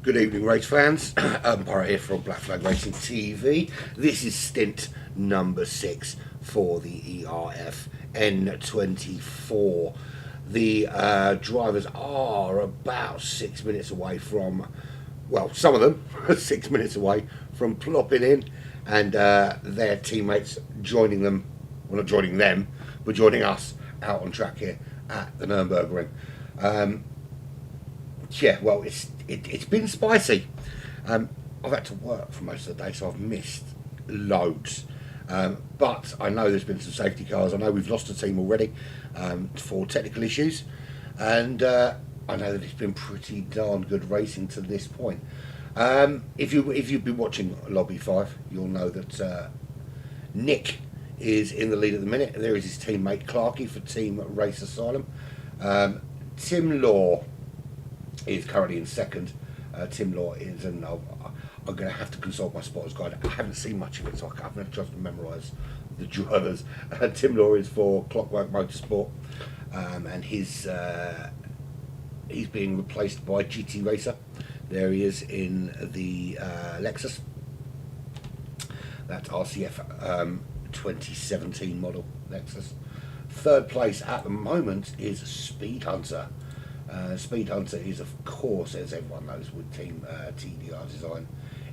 Good evening, race fans. UrbanPyrate here from Black Flag Racing TV. This is stint number 6 for the ERF N24. The drivers are about 6 minutes away from, well, some of them 6 minutes away from plopping in, and their teammates joining them, well, not joining them, but joining us out on track here at the Nürburgring. Yeah, well, it's been spicy. I've had to work for most of the day, so I've missed loads. But I know there's been some safety cars. I know we've lost a team already for technical issues, and I know that it's been pretty darn good racing to this point. If you've been watching Lobby 5, you'll know that Nick is in the lead at the minute. There is his teammate Clarkey for Team Race Asylum. Tim Law is currently in second. Tim Law is, and I'm going to have to consult my spotters guide. I haven't seen much of it, so I haven't just to memorise the drivers. Tim Law is for Clockwork Motorsport, and he's being replaced by GT Racer. There he is in the Lexus. That's RCF 2017 model Lexus. Third place at the moment is Speed Hunter. Speed Hunter is, of course, as everyone knows, with Team TDR Design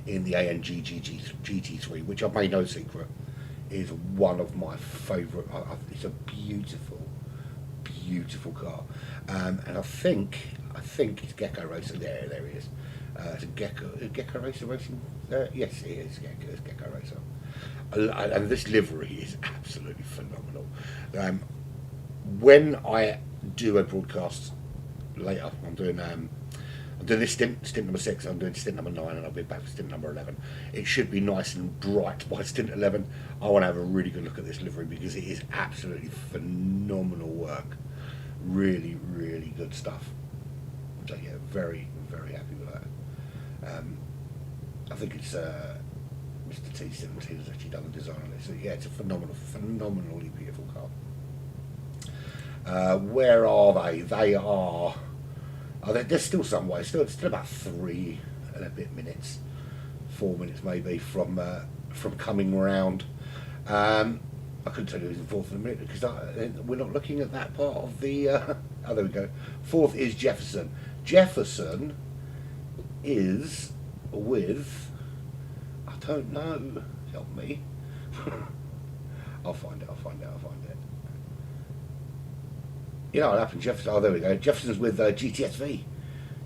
in the AMG GT3, which I've made no secret is one of my favourite. It's a beautiful, beautiful car, and I think it's Gecko Racer. There he is. It's a Gecko Racer racing. Yes, it is. It's Gecko Racer, and this livery is absolutely phenomenal. When I do a broadcast later, I'm doing this stint number 6, I'm doing stint number 9, and I'll be back for stint number 11. It should be nice and bright by stint 11. I want to have a really good look at this livery because it is absolutely phenomenal work. Really, really good stuff. So yeah, very, very happy with that. I think it's Mr. T17 has actually done the design on it. So yeah, it's a phenomenally beautiful car. Where are they? They are. There's still some way. Still about 3 and a bit minutes, 4 minutes maybe from coming round. I couldn't tell you who's in fourth in a minute because we're not looking at that part of the. Oh, there we go. Fourth is Jefferson. Jefferson is with. I don't know. Help me. I'll find it. You know what happened, Jefferson? Oh, there we go. Jefferson's with GTSV.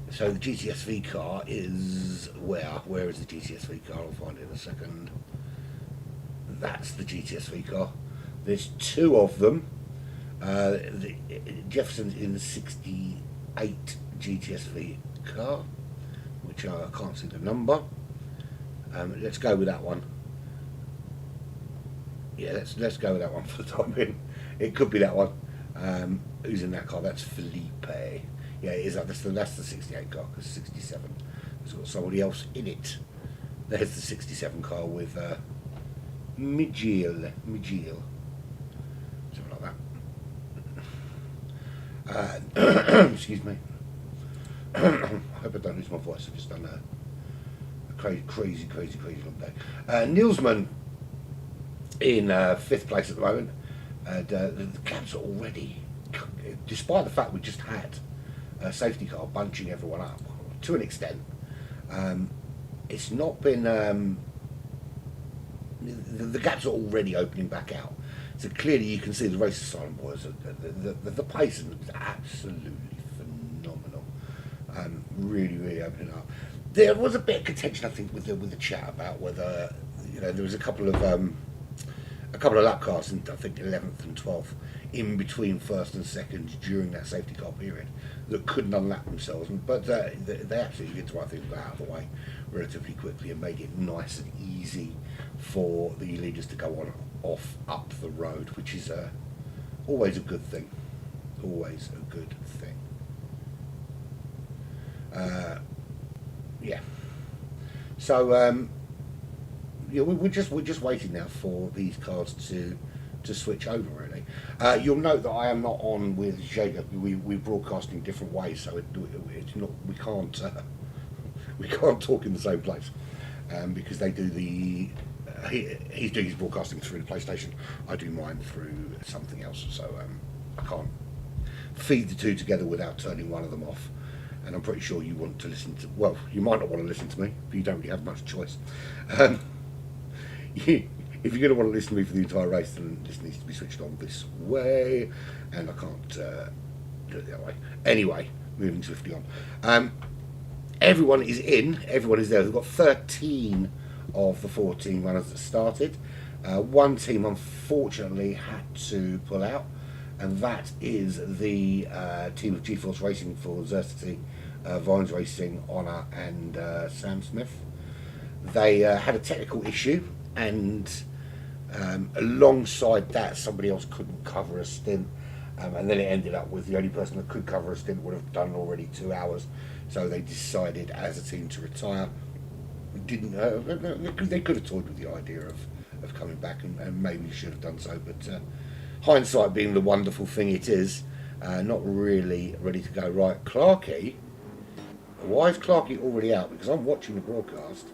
So the GTSV car is where? Where is the GTSV car? I'll find it in a second. That's the GTSV car. There's 2 of them. Jefferson's in the 68 GTSV car, which I can't see the number. Let's go with that one. Yeah, let's go with that one for the time being. It could be that one. Who's in that car? That's Felipe. Yeah, it is. That's the 68 car, because 67 has got somebody else in it. There's the 67 car with Mijil. Something like that. Excuse me. I hope I don't lose my voice. I've just done a crazy long day. Nielsman in 5th place at the moment. And the cabs are already, despite the fact we just had a safety car bunching everyone up to an extent, it's not been, the gaps are already opening back out. So clearly you can see the Race Asylum boys, the pace is absolutely phenomenal. Really opening up. There was a bit of contention, I think, with the chat about whether, there was a couple of lap cars, and I think 11th and 12th, in between first and second during that safety car period, that couldn't unlap themselves. But they absolutely did the right thing to go out of the way relatively quickly and made it nice and easy for the leaders to go up the road, which is always a good thing. Always a good thing. Yeah. So. Yeah, we're just waiting now for these cars to switch over. Really, you'll note that I am not on with JeGr. We're broadcasting different ways, so it's not. We can't we can't talk in the same place because they do the. He's doing his broadcasting through the PlayStation. I do mine through something else, so I can't feed the two together without turning one of them off. And I'm pretty sure you want to listen to. Well, you might not want to listen to me, but you don't really have much choice. If you're going to want to listen to me for the entire race, then this needs to be switched on this way, and I can't do it the other way. Anyway, moving swiftly on. Everyone is in. Everyone is there. We've got 13 of the 14 runners that started. One team, unfortunately, had to pull out, and that is the team of G-Force Racing for Xerxes, Vines Racing, Honor, and Sam Smith. They had a technical issue, and alongside that, somebody else couldn't cover a stint, and then it ended up with the only person that could cover a stint would have done already 2 hours. So they decided as a team to retire. Didn't they could have toyed with the idea of coming back, and maybe should have done so, but hindsight being the wonderful thing it is, not really ready to go. Right, Clarkey. Why is Clarkey already out? Because I'm watching the broadcast.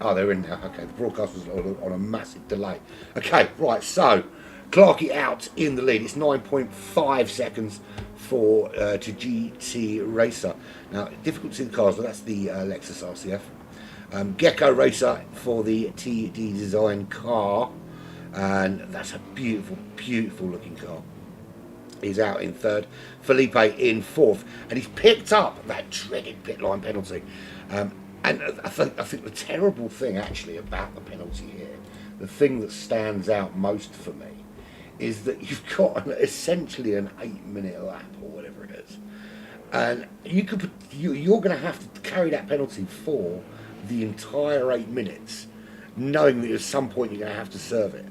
Oh, they're in now. Okay, the broadcast was on a massive delay. Okay, right, so Clarkey out in the lead. It's 9.5 seconds for to GT Racer. Now, difficult to see the cars, but that's the Lexus RCF. Gecko Racer for the TD Design car, and that's a beautiful, beautiful looking car. He's out in third. Felipe in fourth, and he's picked up that dreaded pit line penalty. And I think the terrible thing actually about the penalty here, the thing that stands out most for me, is that you've got essentially an 8-minute lap or whatever it is, and you're going to have to carry that penalty for the entire 8 minutes, knowing that at some point you're going to have to serve it.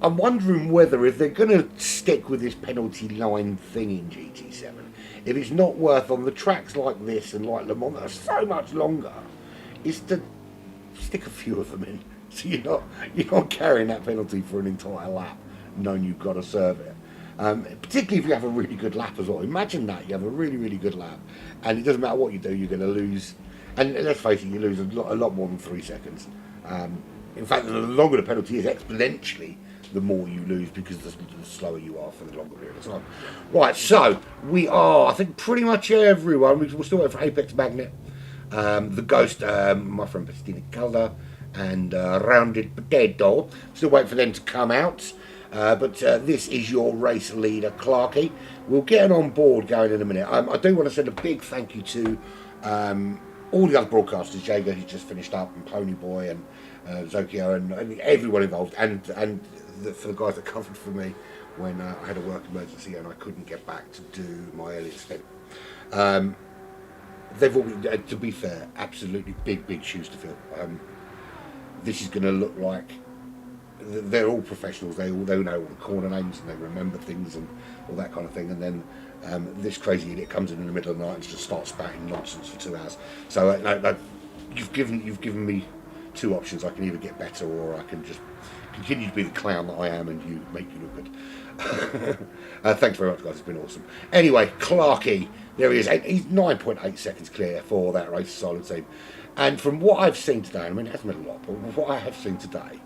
I'm wondering whether if they're going to stick with this penalty line thing in GT7, if it's not worth on the tracks like this and like Le Mans that are so much longer, is to stick a few of them in, so you're not carrying that penalty for an entire lap, knowing you've got to serve it. Particularly if you have a really good lap as well. Imagine that you have a really, really good lap, and it doesn't matter what you do, you're going to lose. And let's face it, you lose a lot more than 3 seconds. In fact, the longer the penalty is, exponentially, the more you lose, because the slower you are for the longer period of time. Right, so we are, I think, pretty much everyone. We're still waiting for Apex Magnet, the Ghost, my friend Pastina Calder, and Rounded Potato. Still waiting for them to come out. But this is your race leader, Clarkey. We'll get an on board going in a minute. I do want to send a big thank you to all the other broadcasters, JeGr, who's just finished up, and PonyBoy, and Zokeo, and everyone involved, and for the guys that covered for me when I had a work emergency and I couldn't get back to do my earlier stint. They've all been, to be fair, absolutely big shoes to fill. This is going to look like they're all professionals. They know all the corner names, and they remember things and all that kind of thing. And then this crazy idiot comes in the middle of the night and just starts spouting nonsense for 2 hours. So you've given me two options. I can either get better, or I can just continue to be the clown that I am and you make you look good. Thanks very much, guys. It's been awesome. Anyway, Clarkey, there he is. He's 9.8 seconds clear for that race solo team. And from what I've seen today, I mean, it hasn't been a lot, but what I have seen today,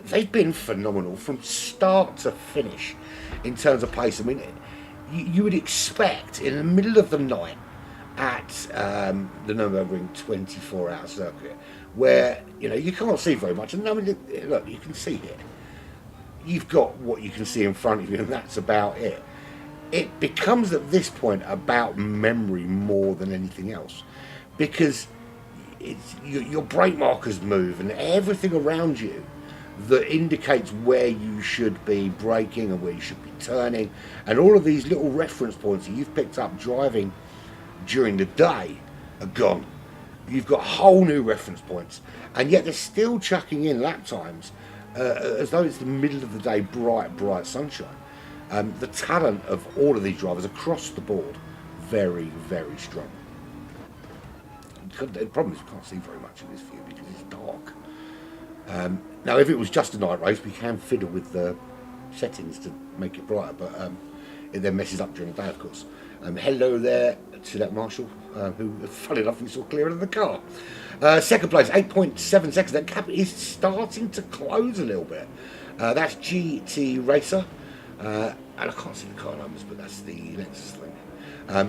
they've been phenomenal from start to finish in terms of pace. I mean, you would expect in the middle of the night at the Nürburgring 24-hour circuit, where you can't see very much, and I mean, look, you can see here. You've got what you can see in front of you, and that's about it. It becomes at this point about memory more than anything else, because your brake markers move and everything around you that indicates where you should be braking and where you should be turning, and all of these little reference points that you've picked up driving during the day are gone. You've got whole new reference points, and yet they're still chucking in lap times as though it's the middle of the day, bright sunshine. The talent of all of these drivers across the board, very strong. The problem is you can't see very much in this view because it's dark. Now, if it was just a night race, we can fiddle with the settings to make it brighter, but it then messes up during the day, of course. Hello there, to that marshal, who, funny enough, we saw clearer than the car. Second place, 8.7 seconds. That gap is starting to close a little bit. That's GT Racer. And I can't see the car numbers, but that's the Lexus thing.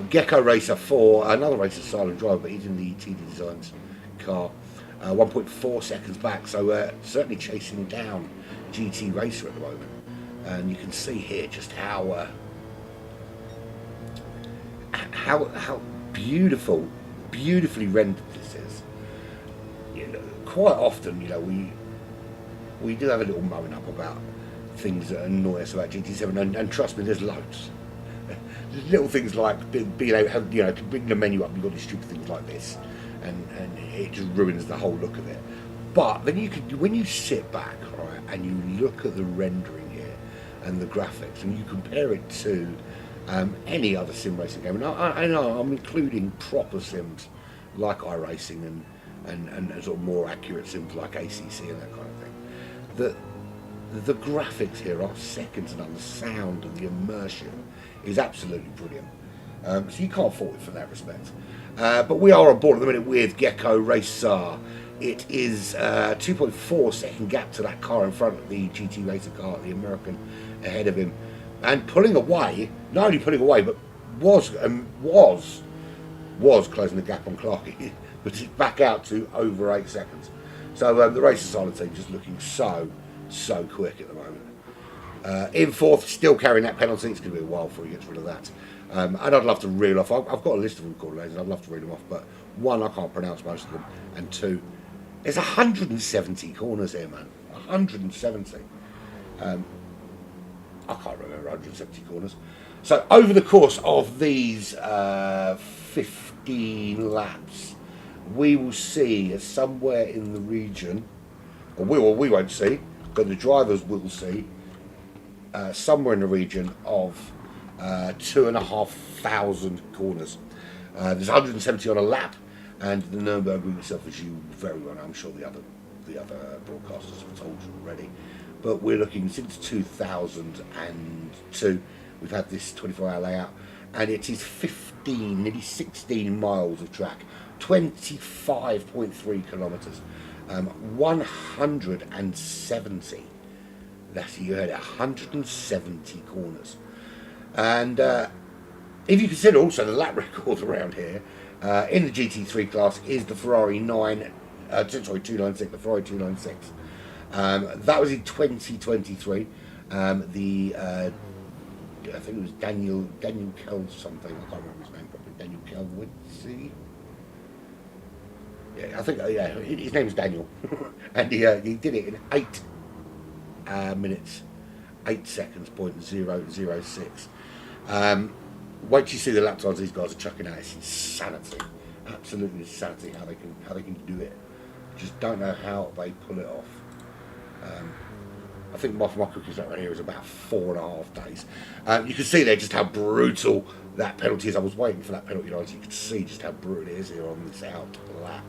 Gecko Racer 4, another racer, silent driver, but he's in the TD Designs car. 1.4 seconds back, so certainly chasing down GT Racer at the moment. And you can see here just how beautifully rendered this is. You know, quite often, you know, we do have a little moan up about things that annoy us about GT7, and trust me, there's loads. Little things like being able to have, you know, to bring the menu up, you've got these stupid things like this, and it just ruins the whole look of it. But then when you sit back, right, and you look at the rendering here and the graphics, and you compare it to any other sim racing game, and I know I'm including proper sims like iRacing and sort of more accurate sims like ACC and that kind of thing. The graphics here are second to none. The sound and the immersion is absolutely brilliant. So you can't fault it from that respect. But we are on board at the minute with Gecko Racer. It is 2.4 second gap to that car in front of the GT Racer car, the American ahead of him, and pulling away. Not only pulling away, but was closing the gap on Clarkey, but it's back out to over 8 seconds. So the Racer Silent team just looking so quick at the moment. In fourth, still carrying that penalty. It's going to be a while before he gets rid of that. And I'd love to reel off. I've got a list of them called lanes. I'd love to read them off, but one, I can't pronounce most of them, and two, there's 170 corners here, man. 170. I can't remember 170 corners. So over the course of these 15 laps, we will see somewhere in the region, or we won't see, but the drivers will see somewhere in the region of 2,500 corners. There's 170 on a lap, and the Nürburgring itself, as you very well know, I'm sure the other broadcasters have told you already, but we're looking since 2002. We've had this 24-hour layout, and it is 15, nearly 16 miles of track, 25.3 kilometres, 170. That's, you heard it, 170 corners. And if you consider also the lap record around here, in the GT3 class is the Ferrari 296, the Ferrari 296. That was in 2023. I think it was Daniel Kel something, I can't remember his name properly, Daniel Kelwitzy. Yeah, I think, his name's Daniel. And he did it in 8 minutes, 8 seconds, .006. Wait till you see the lap times these guys are chucking out. It's insanity, absolutely insanity how they can do it. Just don't know how they pull it off. I think my cookies right here is about 4.5 days. You can see there just how brutal that penalty is. I was waiting for that penalty line so you could see just how brutal it is here on this out lap.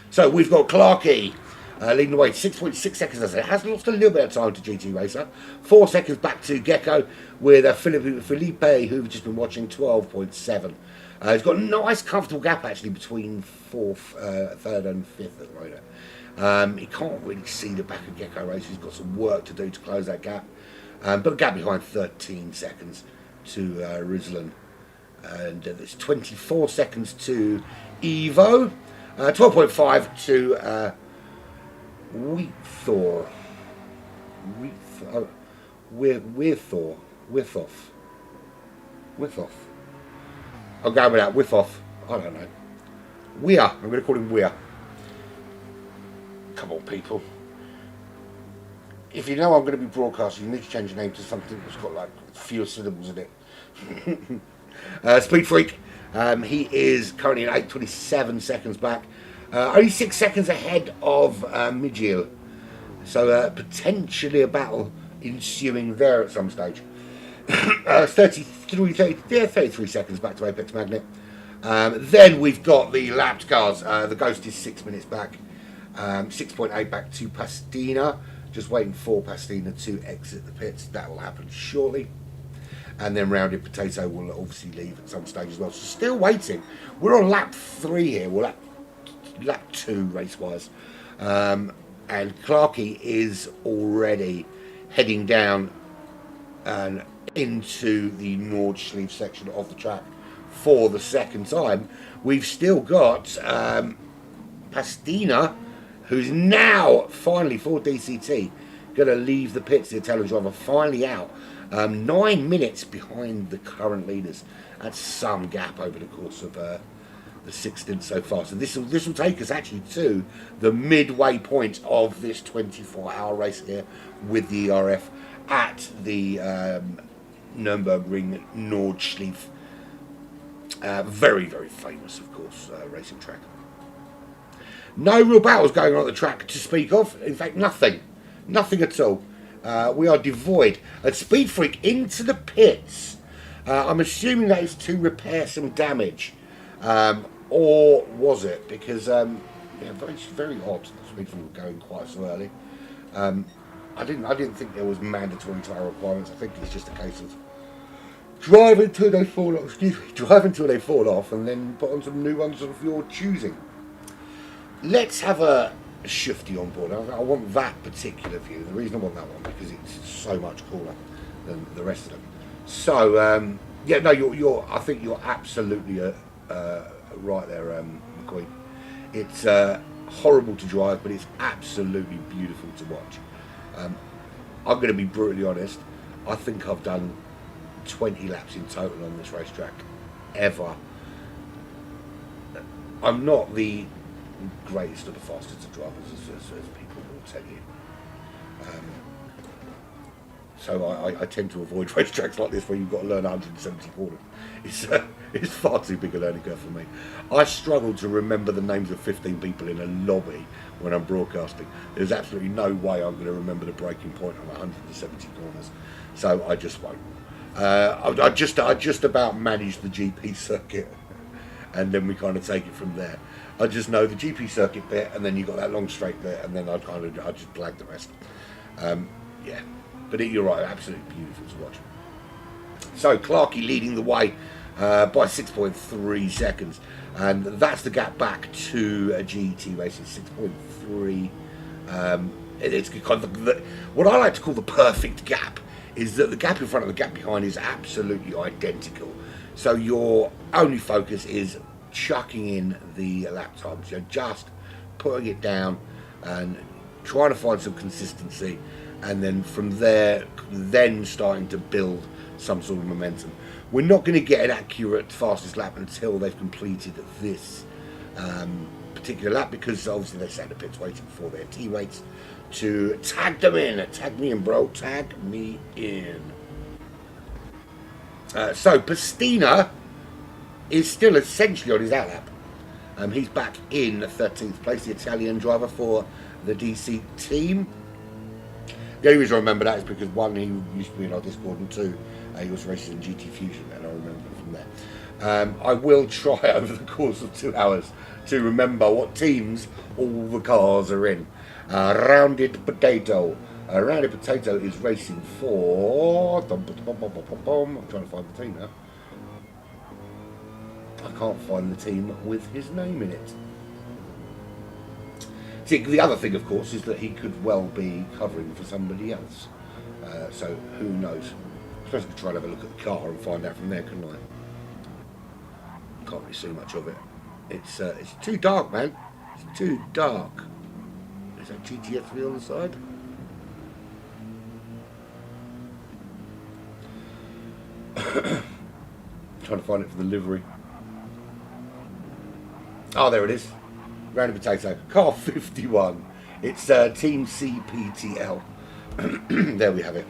So we've got Clarkey leading the way, 6.6 seconds. As it has lost a little bit of time to GT Racer. 4 seconds back to Gecko with Felipe, who've just been watching, 12.7. He's got a nice, comfortable gap actually between fourth, third, and fifth at the moment. He can't really see the back of Gecko Racer. He's got some work to do to close that gap. But a gap behind 13 seconds to Rizlan. And there's 24 seconds to Evo. 12.5 to Withoff. I'm going with that. Withoff. I don't know. Weir. I'm going to call him Weir. Come on, people. If you know I'm going to be broadcasting, you need to change your name to something that's got like fewer syllables in it. Speed Freak. He is currently at 8.27 seconds back. Only 6 seconds ahead of Midgil. So potentially a battle ensuing there at some stage. 33 seconds back to Apex Magnet. Then we've got the lapped cars. The Ghost is 6 minutes back. 6.8 back to Pastina. Just waiting for Pastina to exit the pits. That will happen shortly. and then Rounded Potato will obviously leave at some stage as well. So still waiting. We're on lap 3 here. Well, lap 2 race-wise. And Clarkey is already heading down and into the Nordschleife section of the track for the second time. We've still got Pastina, who's now finally for DCT going to leave the pits. The Italian driver finally out, 9 minutes behind the current leaders. That's some gap over the course of the 6 stints so far. So this will take us actually to the midway point of this 24-hour race here with the ERF at the Nürburgring Nordschleife. Very, very famous, of course, racing track. No real battles going on at the track to speak of. In fact, nothing at all. We are devoid. And Speed Freak into the pits. I'm assuming that is to repair some damage. Or was it? Because yeah, very odd that Speed Freak were going quite so early. I didn't think there was mandatory tyre requirements. I think it's just a case of drive until they fall off. Drive until they fall off, and then put on some new ones of your choosing. Let's have a shifty on board. I want that particular view. The reason I want that one because it's so much cooler than the rest of them. So yeah, no, I think you're absolutely right there, McQueen. It's horrible to drive, but it's absolutely beautiful to watch. I'm going to be brutally honest. I think I've done 20 laps in total on this racetrack ever. I'm not the greatest or the fastest of drivers, as people will tell you. So I tend to avoid racetracks like this where you've got to learn 170 corners. It's far too big a learning curve for me. I struggle to remember the names of 15 people in a lobby when I'm broadcasting. There's absolutely no way I'm going to remember the breaking point on 170 corners. So I just won't. I just about managed the GP circuit, and then we kind of take it from there. I just know the GP circuit bit, and then you got that long straight bit, and then I just blag the rest. Yeah, but you're right, absolutely beautiful to watch. So Clarkey leading the way by 6.3 seconds, and that's the gap back to a GET racing 6.3. It's kind of what I like to call the perfect gap. Is that the gap in front of the gap behind is absolutely identical. So your only focus is chucking in the lap times. You're just putting it down and trying to find some consistency, and then from there, then starting to build some sort of momentum. We're not going to get an accurate fastest lap until they've completed this particular lap, because obviously they sat in the pits waiting for their teammates to tag them in. Tag me in, bro. Tag me in. So Pastina is still essentially on his out lap. He's back in 13th place, the Italian driver for the DC team. The only reason I remember that is because one, he used to be in our Discord, and two, he was racing in GT Fusion, and I remember from there. I will try over the course of 2 hours to remember what teams all the cars are in. Rounded Potato. Rounded Potato is racing for... I'm trying to find the team now. I can't find the team with his name in it. See, the other thing, of course, is that he could well be covering for somebody else. So who knows? I suppose I could try and have a look at the car and find out from there, couldn't I? Can't really see much of it. It's too dark, man. It's too dark. Is that GTS3 on the side? Trying to find it for the livery. Oh, there it is. Rounded Potato. Car 51. It's Team CPTL. There we have it.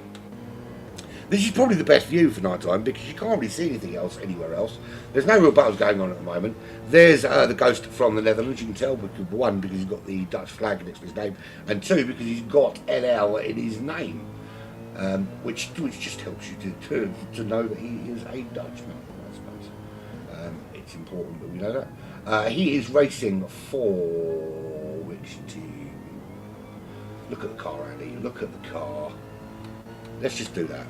This is probably the best view for night time because you can't really see anything else anywhere else. There's no real battles going on at the moment. There's the ghost from the Netherlands. You can tell, because, one, because he's got the Dutch flag next to his name, and two, because he's got LL in his name, which just helps you to know that he is a Dutchman, I suppose. It's important that we know that. He is racing for which team? Look at the car, Andy. Look at the car. Let's just do that.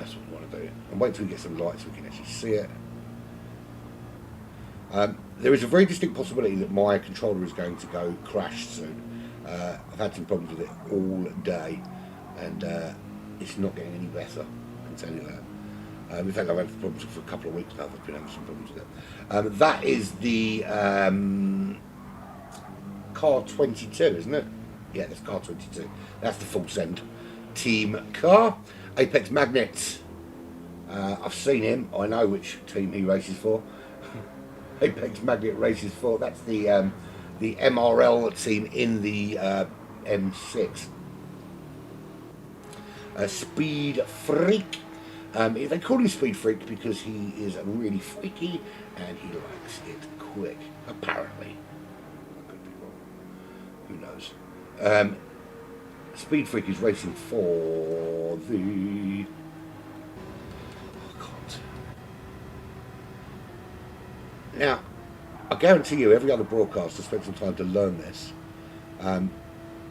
That's what we want to do. And wait till we get some lights so we can actually see it. There is a very distinct possibility that my controller is going to go crash soon. I've had some problems with it all day, and it's not getting any better, I can tell you that. In fact, I've had problems for a couple of weeks now. I've been having some problems with it. That is the car 22, isn't it? Yeah, that's car 22. That's the full send team car. Apex Magnet. I've seen him. I know which team he races for. Apex Magnet races for. That's the MRL team in the M6. Speed Freak. They call him Speed Freak because he is really freaky and he likes it quick. Apparently, I could be wrong. Who knows? Speed Freak is racing for the. Now, I guarantee you, every other broadcaster spent some time to learn this. I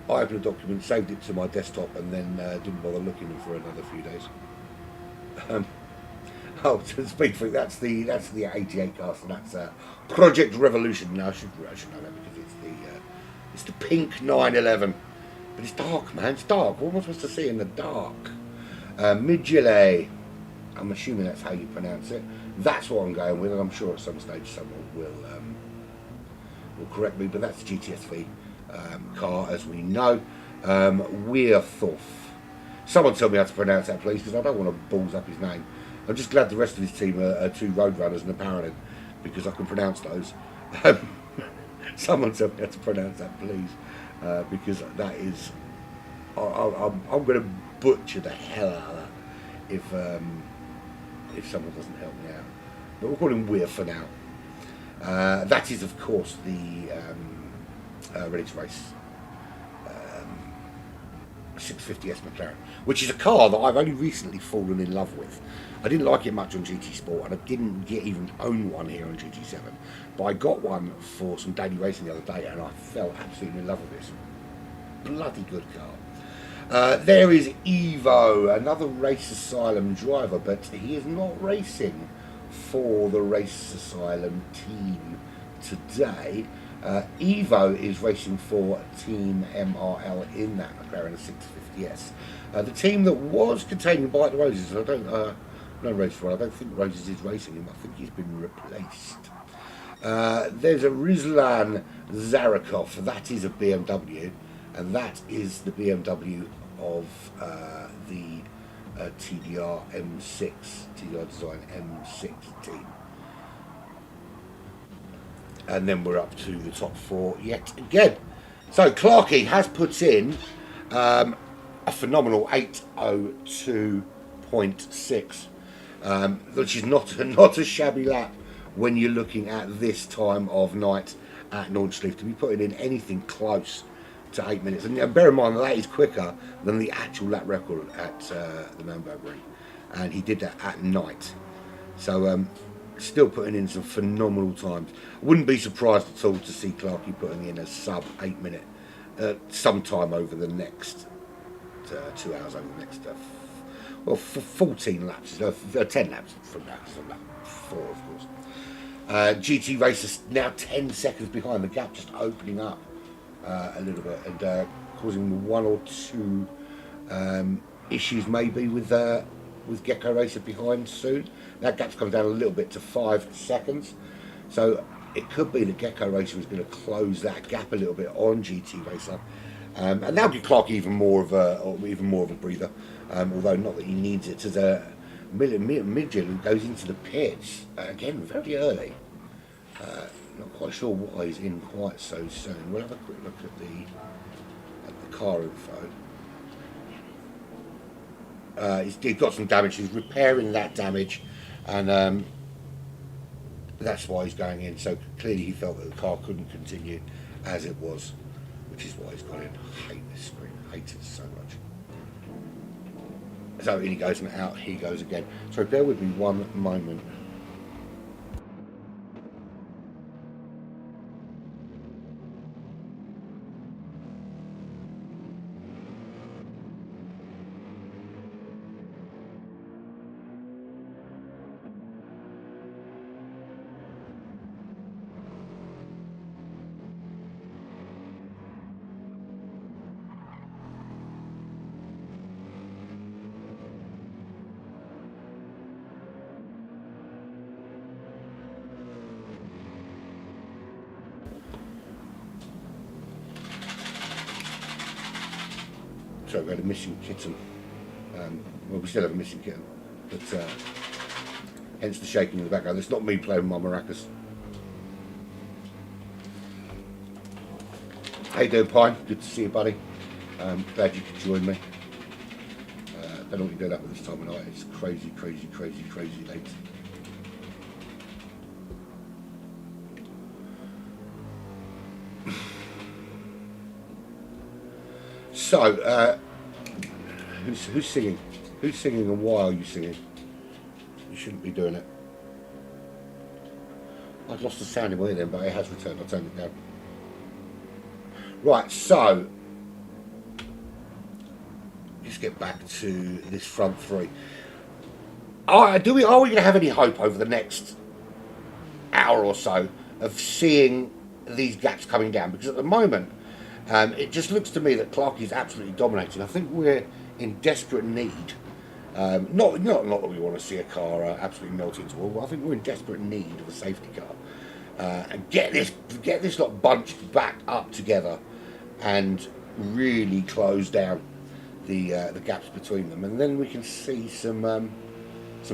opened a document, saved it to my desktop, and then didn't bother looking for another few days. To speak for that's the 88 cast, and that's Project Revolution. Now I should know that because it's the pink 911, but it's dark, man. It's dark. What am I supposed to see in the dark? Midgile. I'm assuming that's how you pronounce it. That's what I'm going with, and I'm sure at some stage someone will correct me. But that's the GTSV car, as we know. Weirthorf. Someone tell me how to pronounce that, please, because I don't want to balls up his name. I'm just glad the rest of his team are two Roadrunners and a Paladin, because I can pronounce those. Someone tell me how to pronounce that, please, because that is... I'm going to butcher the hell out of that if someone doesn't help me out. But we'll call him Weir for now. That is, of course, the Ready to Race 650S McLaren, which is a car that I've only recently fallen in love with. I didn't like it much on GT Sport, and I didn't even own one here on GT7, but I got one for some daily racing the other day, and I fell absolutely in love with this. Bloody good car. There is Evo, another Race Asylum driver, but he is not racing for the Race Asylum team today. Evo is racing for Team MRL in that McLaren 650S. The team that was containing Bite the Roses, and I don't think Roses is racing him. I think he's been replaced. There's a Rizlan Zarakov. That is a BMW, and that is the BMW of the TDR M6, TDR Design M6 team. And then we're up to the top four yet again. So Clarkey has put in a phenomenal 8:02.6, which is not a shabby lap when you're looking at this time of night at Nordsleeve, to be putting in anything close to 8 minutes. And bear in mind that is quicker than the actual lap record at the Nürburgring, and he did that at night. So still putting in some phenomenal times. I wouldn't be surprised at all to see Clarkey putting in a sub 8 minute sometime over the next 2 hours, over the next 14 laps, 10 laps from now, because I'm lap 4 of course. GT Racers now 10 seconds behind, the gap just opening up a little bit, and causing one or two issues maybe with Gecko Racer behind soon. That gap's come down a little bit to 5 seconds, so it could be that Gecko Racer is going to close that gap a little bit on GT Racer, and that'll give Clark even more of a breather. Although not that he needs it, as a Midget goes into the pits again very early. Not quite sure why he's in quite so soon. We'll have a quick look at the car info. He's got some damage. He's repairing that damage, and that's why he's going in. So clearly he felt that the car couldn't continue as it was, which is why he's gone in. I hate this screen. I hate it so much. So in he goes, and out he goes again. So bear with me one moment. Sorry, we had a missing kitten. Well, we still have a missing kitten, but hence the shaking in the background. It's not me playing my maracas. How you doing, Pine? Good to see you, buddy. Glad you could join me. Don't know what you're doing up at this time of night. It's crazy, crazy, crazy, crazy late. So, who's singing? Who's singing and why are you singing? You shouldn't be doing it. I'd lost the sound in my ear then, but it has returned. I'll turn it down. Right, so let's get back to this front three. Are we going to have any hope over the next hour or so of seeing these gaps coming down? Because at the moment, it just looks to me that Clarkey is absolutely dominating. I think we're in desperate need. Not that we want to see a car absolutely melt into wall, but I think we're in desperate need of a safety car. And get this lot bunched back up together and really close down the gaps between them, and then we can see some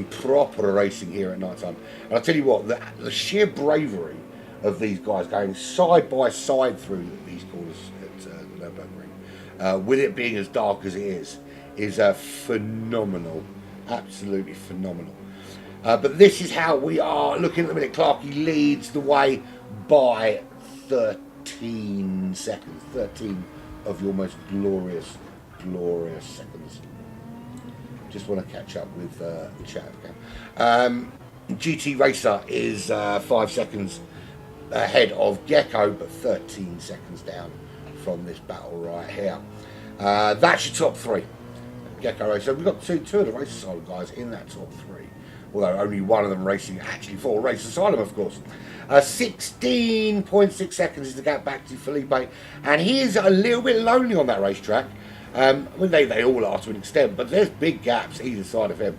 proper racing here at night time. And I'll tell you what, the sheer bravery of these guys going side by side through these corners at the Nürburgring, with it being as dark as it is phenomenal, absolutely phenomenal. But this is how we are looking at the minute. Clarkey leads the way by 13 seconds, 13 of your most glorious seconds. Just want to catch up with the chat again. GT Racer is 5 seconds ahead of Gecko, but 13 seconds down from this battle right here. That's your top three. Gecko Racer. We've got two of the Race Asylum guys in that top three, although only one of them racing actually for Race Asylum, of course. 16.6 seconds is the gap back to Felipe, and he is a little bit lonely on that racetrack. They all are to an extent, but there's big gaps either side of him.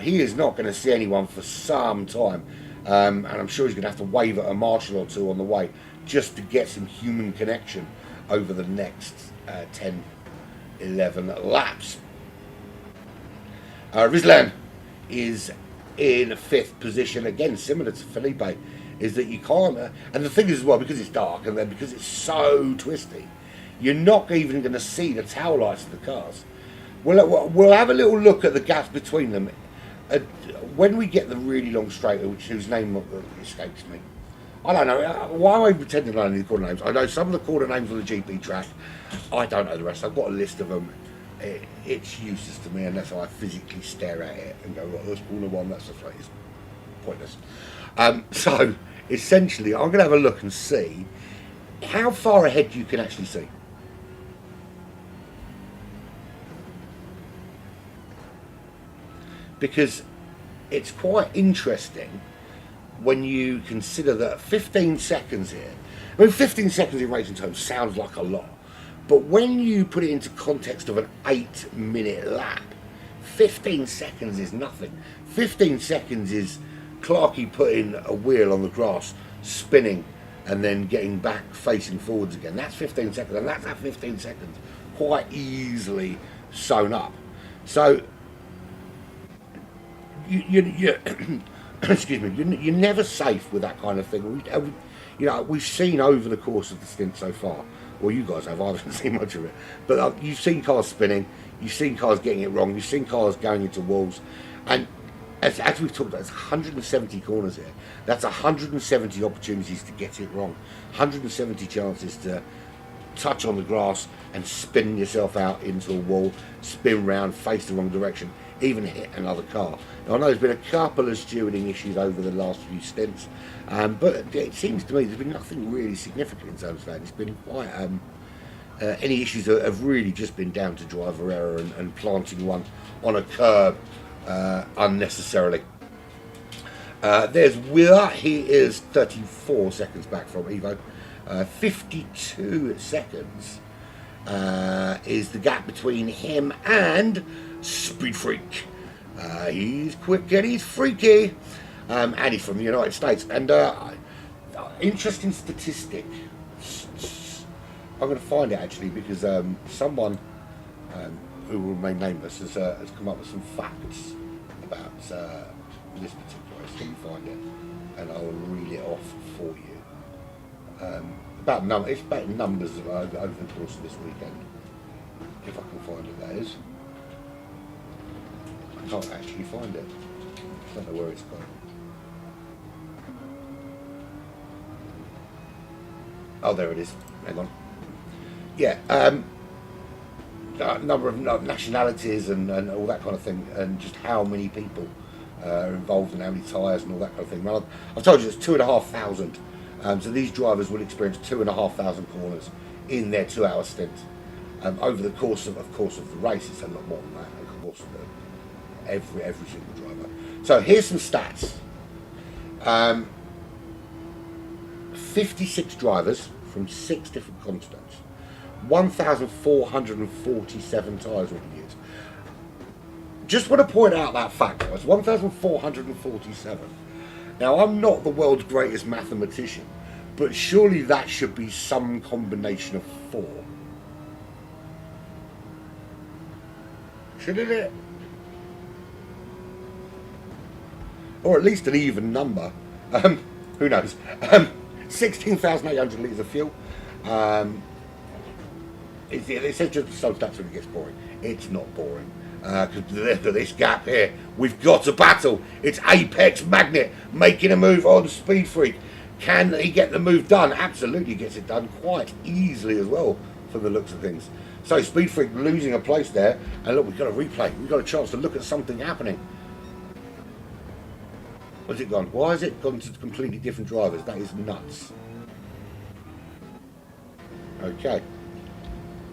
He is not going to see anyone for some time, and I'm sure he's going to have to wave at a marshal or two on the way just to get some human connection over the next 10, 11 laps. Rizlan is in 5th position, again similar to Felipe, is that you can't, and the thing is as well, because it's dark and then because it's so twisty, you're not even going to see the tail lights of the cars. We'll have a little look at the gaps between them when we get the really long straight, whose name escapes me. I don't know, why am I pretending I know the corner names? I know some of the corner names on the GP track, I don't know the rest. I've got a list of them. It's useless to me unless I physically stare at it and go, well, that's corner one, that's the phrase. Pointless. So, essentially, I'm going to have a look and see how far ahead you can actually see. Because it's quite interesting when you consider that 15 seconds here, I mean 15 seconds in racing time sounds like a lot, but when you put it into context of an 8-minute lap, 15 seconds is nothing. 15 seconds is Clarkey putting a wheel on the grass, spinning, and then getting back, facing forwards again. That's 15 seconds, and that's at 15 seconds quite easily sewn up. So, you excuse me, you're never safe with that kind of thing. We've seen over the course of the stint so far, well, you guys have, I haven't seen much of it, but you've seen cars spinning, you've seen cars getting it wrong, you've seen cars going into walls, and as we've talked about, it's 170 corners here. That's 170 opportunities to get it wrong, 170 chances to touch on the grass and spin yourself out into a wall, spin round, face the wrong direction, even hit another car. Now, I know there's been a couple of stewarding issues over the last few stints, but it seems to me there's been nothing really significant in terms of that. It's been quite any issues that have really just been down to driver error and planting one on a curb unnecessarily. There's Willa. He is 34 seconds back from Evo. 52 seconds is the gap between him and Speed Freak. He's quick and he's freaky, and he's from the United States. And interesting statistic. I'm going to find it actually because someone who will remain nameless, has come up with some facts about this particular race. Can you find it? And I'll reel it off for you. It's about numbers over the course of this weekend. If I can find it, that is. I can't actually find it. I don't know where it's gone. Oh, there it is. Hang on. Yeah, number of nationalities and all that kind of thing, and just how many people are involved and how many tyres and all that kind of thing. Well, I've told you it's 2,500. So these drivers will experience 2,500 corners in their 2-hour stint. Over the course of the race, it's a lot more than that. Of course, every single driver. So here's some stats. 56 drivers from 6 different continents. 1,447 tyres will be used. Just want to point out that fact, guys. 1,447. Now, I'm not the world's greatest mathematician, but surely that should be some combination of 4. Shouldn't it? Or at least an even number. Who knows? 16,800 litres of fuel. It says just so that's when it gets boring. It's not boring. Because look at this gap here. We've got a battle. It's Apex Magnet making a move on Speed Freak. Can he get the move done? Absolutely gets it done quite easily as well, from the looks of things. So Speed Freak losing a place there. And look, we've got a replay. We've got a chance to look at something happening. Where's it gone? Why has it gone to completely different drivers? That is nuts. Okay.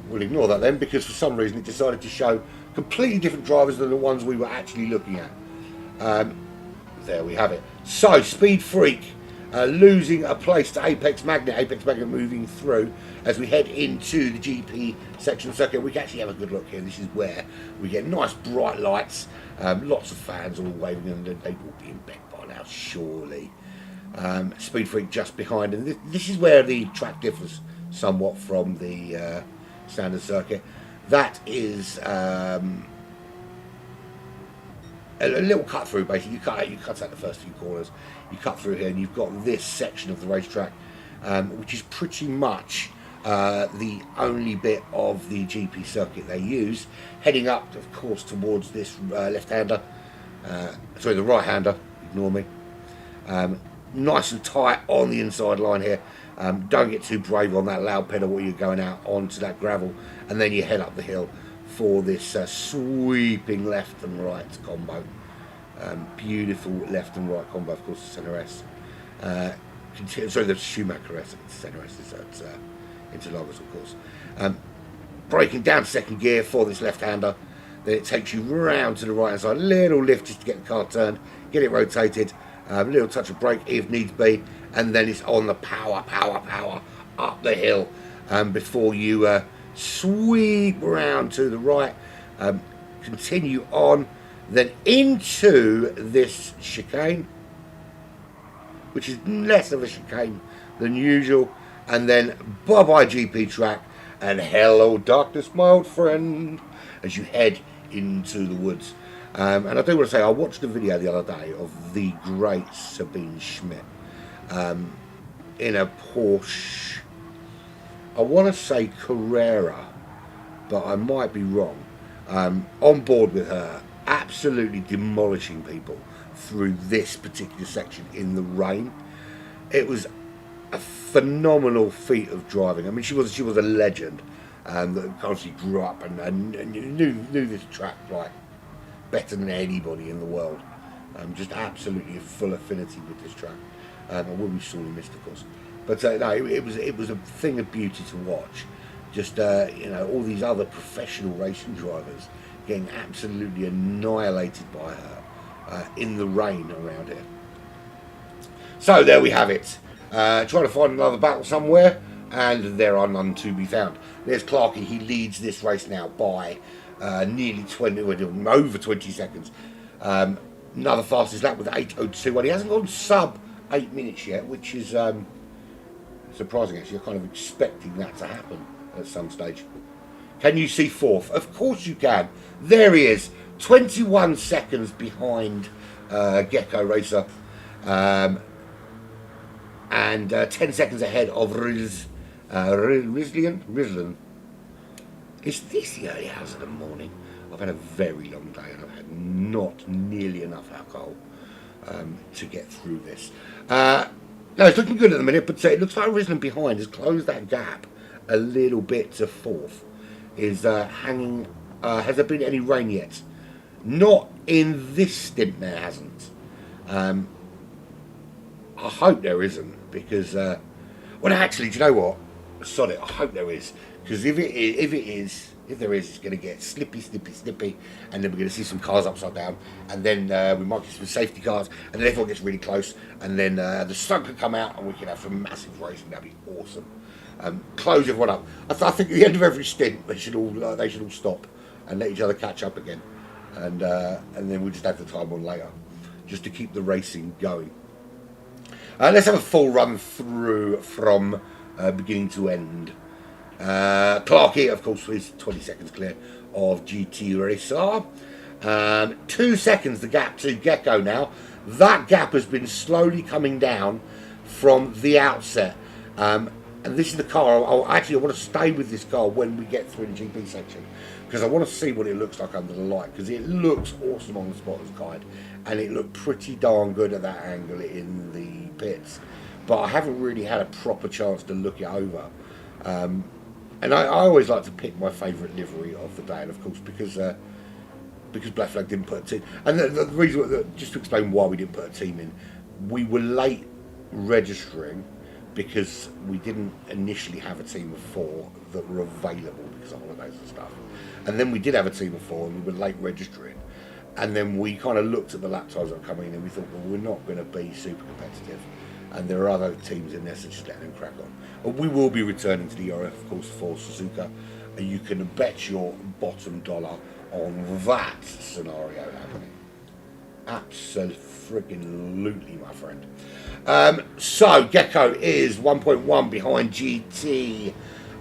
We'll ignore that then, because for some reason it decided to show completely different drivers than the ones we were actually looking at. There we have it. So, Speed Freak losing a place to Apex Magnet. Apex Magnet moving through as we head into the GP section of the circuit. We can actually have a good look here. This is where we get nice bright lights, lots of fans all waving, and they will be in bed by now, surely. Speed Freak just behind, and this is where the track differs somewhat from the standard circuit. That is a little cut through, basically. You cut out the first few corners, you cut through here, and you've got this section of the racetrack, which is pretty much the only bit of the GP circuit they use, heading up, of course, towards this left-hander, sorry, the right-hander, ignore me. Nice and tight on the inside line here. Don't get too brave on that loud pedal while you're going out onto that gravel, and then you head up the hill for this sweeping left and right combo. Beautiful left and right combo, of course, the Centre S. Sorry, the Schumacher S, the Centre S is at Interlagos, of course. Braking down second gear for this left-hander, then it takes you round to the right-hand side, little lift just to get the car turned, get it rotated, a little touch of brake if needs be, and then it's on the power up the hill before you sweep round to the right, continue on, then into this chicane, which is less of a chicane than usual, and then bye-bye GP track, and hello darkness, my old friend, as you head into the woods. And I do want to say, I watched a video the other day of the great Sabine Schmidt in a Porsche, I want to say Carrera, but I might be wrong, on board with her, absolutely demolishing people through this particular section in the rain. It was a phenomenal feat of driving. I mean, she was a legend that obviously grew up and knew this track like better than anybody in the world. Just absolutely full affinity with this track. And will be sorely missed, of course. But no, it was a thing of beauty to watch. Just all these other professional racing drivers getting absolutely annihilated by her in the rain around here. So there we have it. Trying to find another battle somewhere, and there are none to be found. There's Clarkey. He leads this race now by nearly over 20 seconds. Another fastest lap with 8:02. He hasn't gone sub 8 minutes yet, which is surprising actually. I'm kind of expecting that to happen at some stage. Can you see fourth? Of course you can. There he is, 21 seconds behind Gecko Racer, and 10 seconds ahead of Rizlian. Is this the early hours of the morning? I've had a very long day and I've had not nearly enough alcohol to get through this. No, it's looking good at the minute, but it looks like Rizlian behind has closed that gap a little bit to fourth. Is hanging. Has there been any rain yet? Not in this stint, there hasn't. I hope there isn't, because well, actually, do you know what? Sod it, I hope there is, because if there is, it's going to get slippy, and then we're going to see some cars upside down, and then we might get some safety cars, and then everyone gets really close, and then the sun could come out, and we could have some massive racing. That'd be awesome. Close everyone up. I think at the end of every stint, they should all stop and let each other catch up again, and then we'll just have the time on later, just to keep the racing going. Let's have a full run through from beginning to end. Clarkey, of course, is 20 seconds clear of GT Racer. 2 seconds the gap to Gecko now. That gap has been slowly coming down from the outset. And this is the car. I want to stay with this car when we get through the GP section, because I want to see what it looks like under the light, because it looks awesome on the spotter's guide, and it looked pretty darn good at that angle in the pits. But I haven't really had a proper chance to look it over. And I always like to pick my favourite livery of the day, and of course because Black Flag didn't put a team, and the reason, just to explain why we didn't put a team in, we were late registering because we didn't initially have a team of 4 that were available because of holidays and stuff, and then we did have a team of 4 and we were late registering, and then we kind of looked at the lap times that were coming in and we thought, well, we're not going to be super competitive, and there are other teams in there, so just let them crack on. And we will be returning to the ERF, of course, for Suzuka, and you can bet your bottom dollar on that scenario happening. Absolutely, my friend. So Gecko is 1.1 behind GT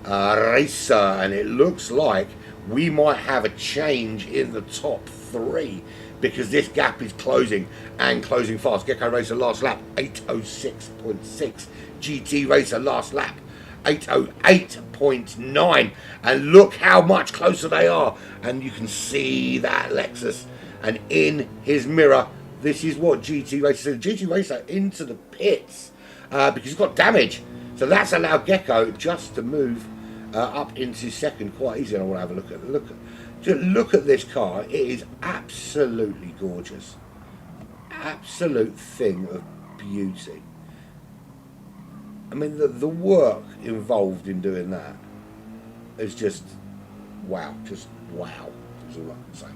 Racer, and it looks like we might have a change in the top 3, because this gap is closing, and closing fast. Gecko Racer last lap 8:06.6, GT Racer last lap 8:08.9, and look how much closer they are, and you can see that Lexus, and in his mirror, this is what GT Racer said. GT Racer into the pits because he's got damage, so that's allowed Gecko just to move up into second quite easy. And I want to have a look at this car. It is absolutely gorgeous, absolute thing of beauty. I mean, the work involved in doing that is just wow, is all I can say.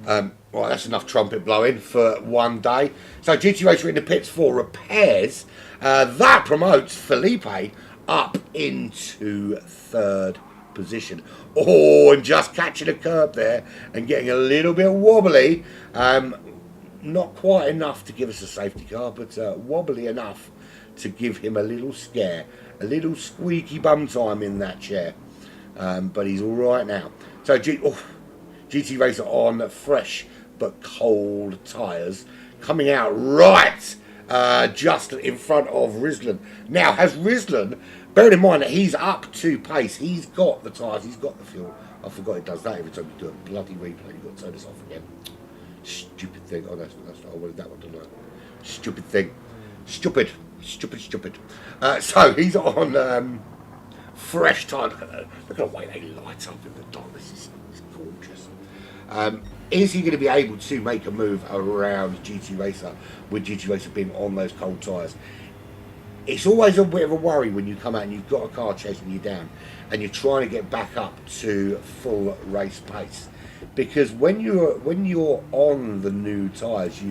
Right, that's enough trumpet blowing for one day. So GT Racer in the pits for repairs. That promotes Felipe up into 3rd position. Oh, and just catching a curb there and getting a little bit wobbly. Not quite enough to give us a safety car, but wobbly enough to give him a little scare, a little squeaky bum time in that chair. But he's all right now. So GT Racer on fresh but cold tyres, coming out right just in front of Rizlian. Now, has Rizlian, bearing in mind that he's up to pace, he's got the tyres, he's got the fuel. I forgot it does that every time you do a bloody replay. You've got to turn this off again. Stupid thing. Oh, that's not, I wanted that one to learn. Stupid thing. Stupid. So he's on fresh tyre. Look at the way they light up in the dark. This is gorgeous. Is he going to be able to make a move around GT Racer with GT Racer being on those cold tyres? It's always a bit of a worry when you come out and you've got a car chasing you down and you're trying to get back up to full race pace, because when you're on the new tyres,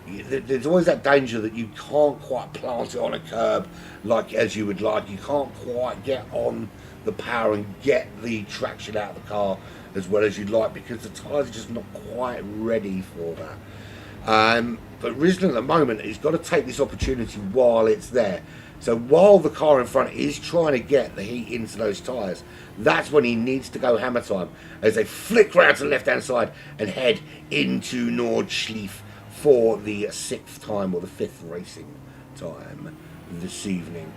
there's always that danger that you can't quite plant it on a curb like as you would like. You can't quite get on the power and get the traction out of the car as well as you'd like, because the tyres are just not quite ready for that. But Rizlian at the moment has got to take this opportunity while it's there. So while the car in front is trying to get the heat into those tyres, that's when he needs to go hammer time as they flick round to the left hand side and head into Nordschleife for the 6th time or the 5th racing time this evening.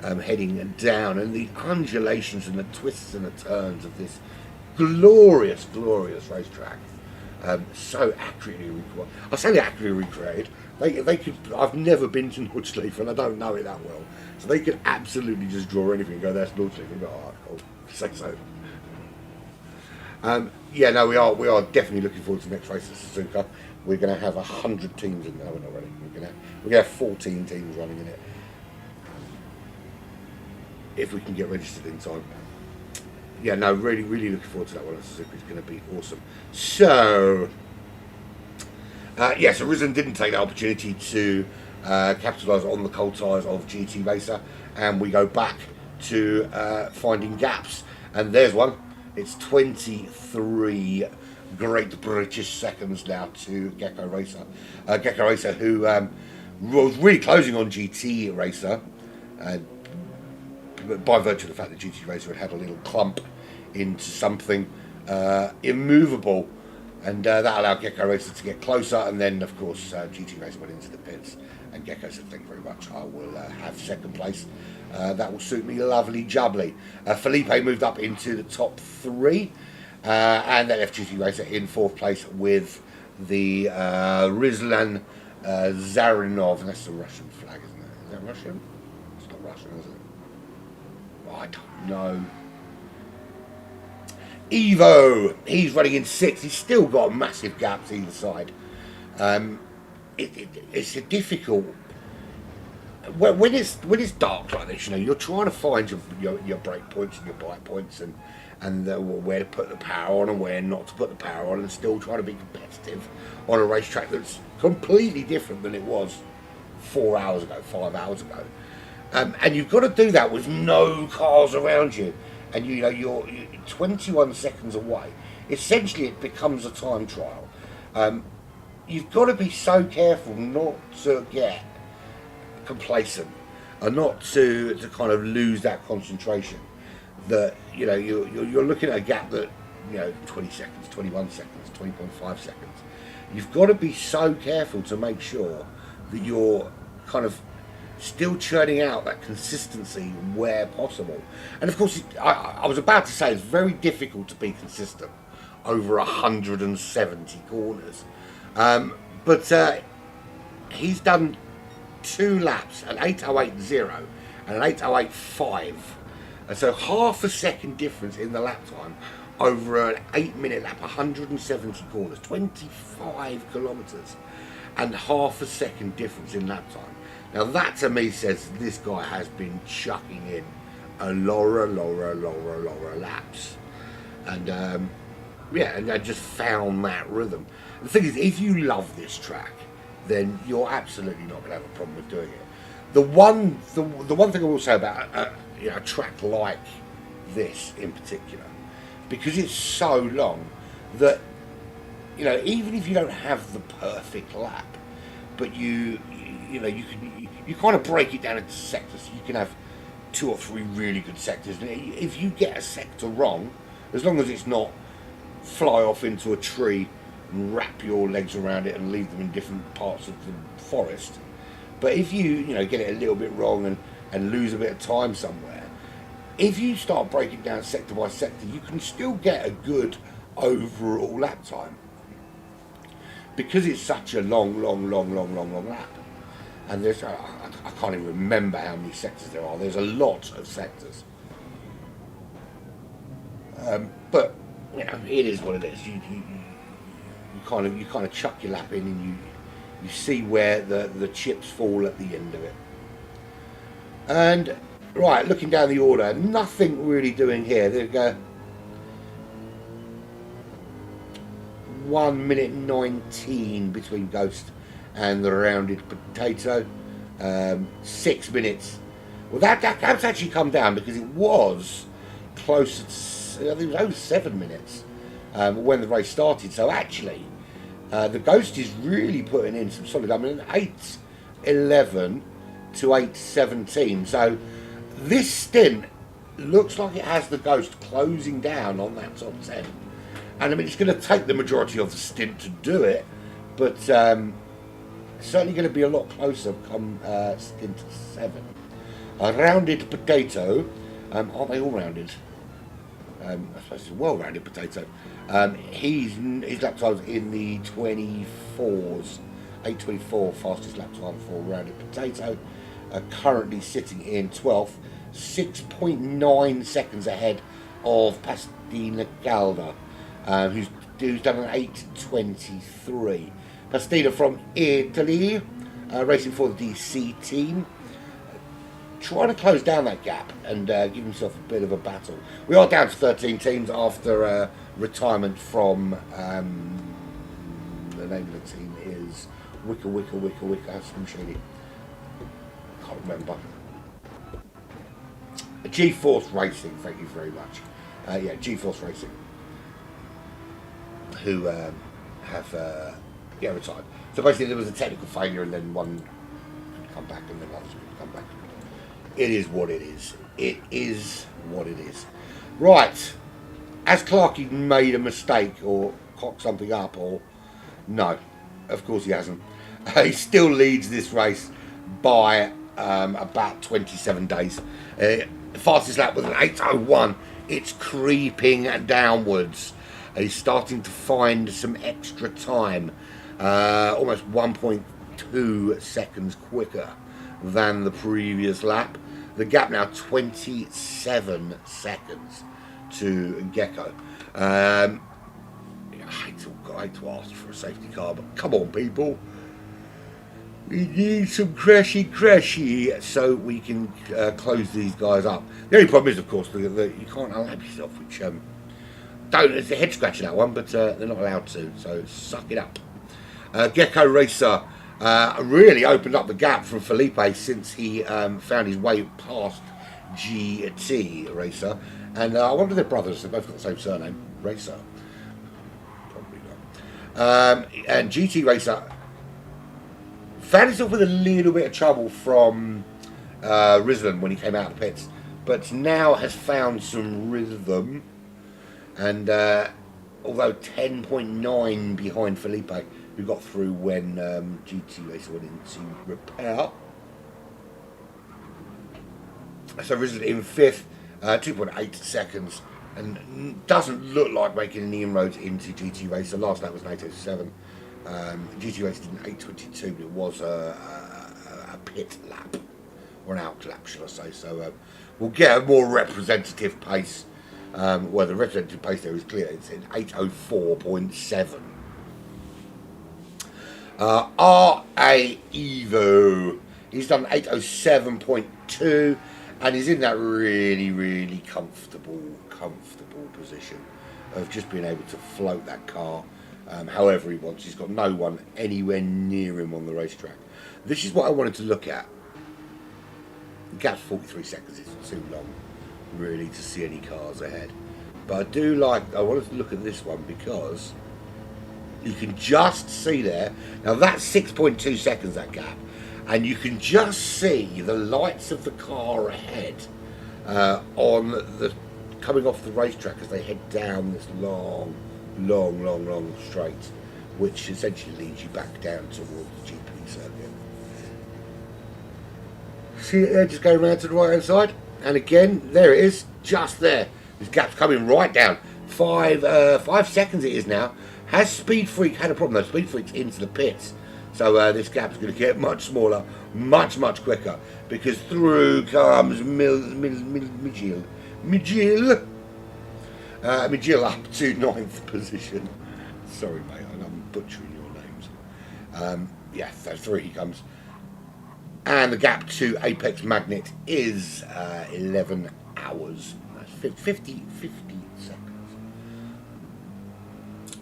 Heading down, and the undulations and the twists and the turns of this glorious, glorious racetrack. So accurately recreated. I say accurately recreated. They could. I've never been to Nordschleife and I don't know it that well, so they could absolutely just draw anything and go, "That's Nordschleife," and go, "Oh, cool." Say so. Yeah, no, we are definitely looking forward to the next race at Suzuka. We're going to have 100 teams in there. We're not ready. We're going to have 14 teams running in it if we can get registered in time. Yeah, no, really, really looking forward to that one at Suzuka. It's going to be awesome. So, yes, Arisen didn't take the opportunity to capitalise on the cold tyres of GT Racer, and we go back to finding gaps. And there's one. It's 23 Great British seconds now to Gecko Racer. Gecko Racer, who was really closing on GT Racer, by virtue of the fact that GT Racer had a little clump into something immovable, and that allowed Gecko Racer to get closer. And then, of course, GT Racer went into the pits, and Gecko said, "Thank you very much. I will have 2nd place. That will suit me lovely jubbly." Felipe moved up into the top 3. And that left GT Racer in 4th place with the Rizlan Zarinov. And that's the Russian flag, isn't it? Is that Russian? It's not Russian, is it? Oh, I don't know. Evo, he's running in 6th. He's still got massive gaps either side. It's a difficult. When it's dark like this, you know, you're trying to find your brake points and your bike points and where to put the power on and where not to put the power on, and still trying to be competitive on a racetrack that's completely different than it was 4 hours ago, 5 hours ago. And you've got to do that with no cars around you, and you know you're 21 seconds away. Essentially, it becomes a time trial. You've got to be so careful not to get complacent and not to kind of lose that concentration. That you know you're looking at a gap that 20 seconds, 21 seconds, 20.5 seconds. You've got to be so careful to make sure that you're kind of still churning out that consistency where possible. And of course, I was about to say it's very difficult to be consistent over 170 corners, but he's done 2 laps, an 8:08.0 and an 8:08.5. And so half a second difference in the lap time over an 8-minute lap, 170 corners, 25 kilometres, and half a second difference in lap time. Now that to me says this guy has been chucking in a lower laps. And and I just found that rhythm. The thing is, if you love this track, then you're absolutely not going to have a problem with doing it. The one thing I will say about a track like this in particular, because it's so long that even if you don't have the perfect lap, but you kind of break it down into sectors. You can have 2 or 3 really good sectors, and if you get a sector wrong, as long as it's not fly off into a tree and wrap your legs around it and leave them in different parts of the forest, but if you get it a little bit wrong and lose a bit of time somewhere, if you start breaking down sector by sector, you can still get a good overall lap time, because it's such a long lap. And there's I can't even remember how many sectors there are. There's a lot of sectors, but it is what it is. You kind of chuck your lap in, and you see where the chips fall at the end of it. And right, looking down the order, nothing really doing here. There we go. 1 minute 19 between Ghost and the Rounded Potato. 6 minutes. Well, that's actually come down, because it was closer to, I think it was over 7 minutes when the race started. So actually, the Ghost is really putting in some solid. I mean, 8:11 to 8:17. So this stint looks like it has the ghost closing down on that top 10. And I mean, it's going to take the majority of the stint to do it, but certainly going to be a lot closer come stint 7. A rounded potato. Aren't they all rounded? I suppose it's a well-rounded potato. His lap time's in the 24s. 8:24, fastest lap time for rounded potato. Currently sitting in 12th, 6.9 seconds ahead of Pastina Galda, who's done an 8:23. Pastina from Italy, racing for the DC team, trying to close down that gap and give himself a bit of a battle. We are down to 13 teams after retirement from the name of the team is Wicca some shady. Can't remember. G-Force Racing, thank you very much. Yeah, G-Force Racing, who have retired. So basically there was a technical failure and then one could come back and then others could come back. It is what it is. It is what it is. Right. Has Clarkey made a mistake or cocked something up or... No, of course he hasn't. He still leads this race by about 27 days. Fastest lap was an 8:01. It's creeping downwards. He's starting to find some extra time. Almost 1.2 seconds quicker than the previous lap. The gap now 27 seconds to Gecko. I hate to ask for a safety car, but come on, people. We need some crashy so we can close these guys up. The only problem is, of course, that you can't unlap yourself, which it's a head scratcher that one, but they're not allowed to, so suck it up. Gecko Racer really opened up the gap from Felipe since he found his way past GT Racer. And I wonder if they're brothers. They've both got the same surname, Racer. Probably not. And GT Racer found himself with a little bit of trouble from Risland when he came out of the pits, but now has found some rhythm. And although 10.9 behind Felipe, who got through when GT Racer went into repair. So Risland in 5th, 2.8 seconds, and doesn't look like making any inroads into GT Racer. Last lap was an 8:07. GT Racer did an 8:22, but it was a pit lap, or an out lap, shall I say. So we'll get a more representative pace. Well, the representative pace there is clear. It's in 8:04.7. R.A. Evo, he's done 8:07.2, and he's in that really comfortable position of just being able to float that car however he wants. He's got no one anywhere near him on the racetrack. This is what I wanted to look at. The gap's 43 seconds, it's too long really to see any cars ahead. But I wanted to look at this one because you can just see there, now that's 6.2 seconds, that gap, and you can just see the lights of the car ahead on the coming off the racetrack as they head down this long straight, which essentially leads you back down towards the GP circuit. See it there, just going around to the right hand side, and again there it is, just there. This gap's coming right down. 5 seconds it is now. Has Speed Freak had a problem though? Speed Freak's into the pits, so this gap's going to get much smaller, much quicker, because through comes Mijil up to 9th position. Sorry mate, I'm butchering your names. Yeah, so through he comes, and the gap to Apex Magnet is 11 hours. That's 50 seconds.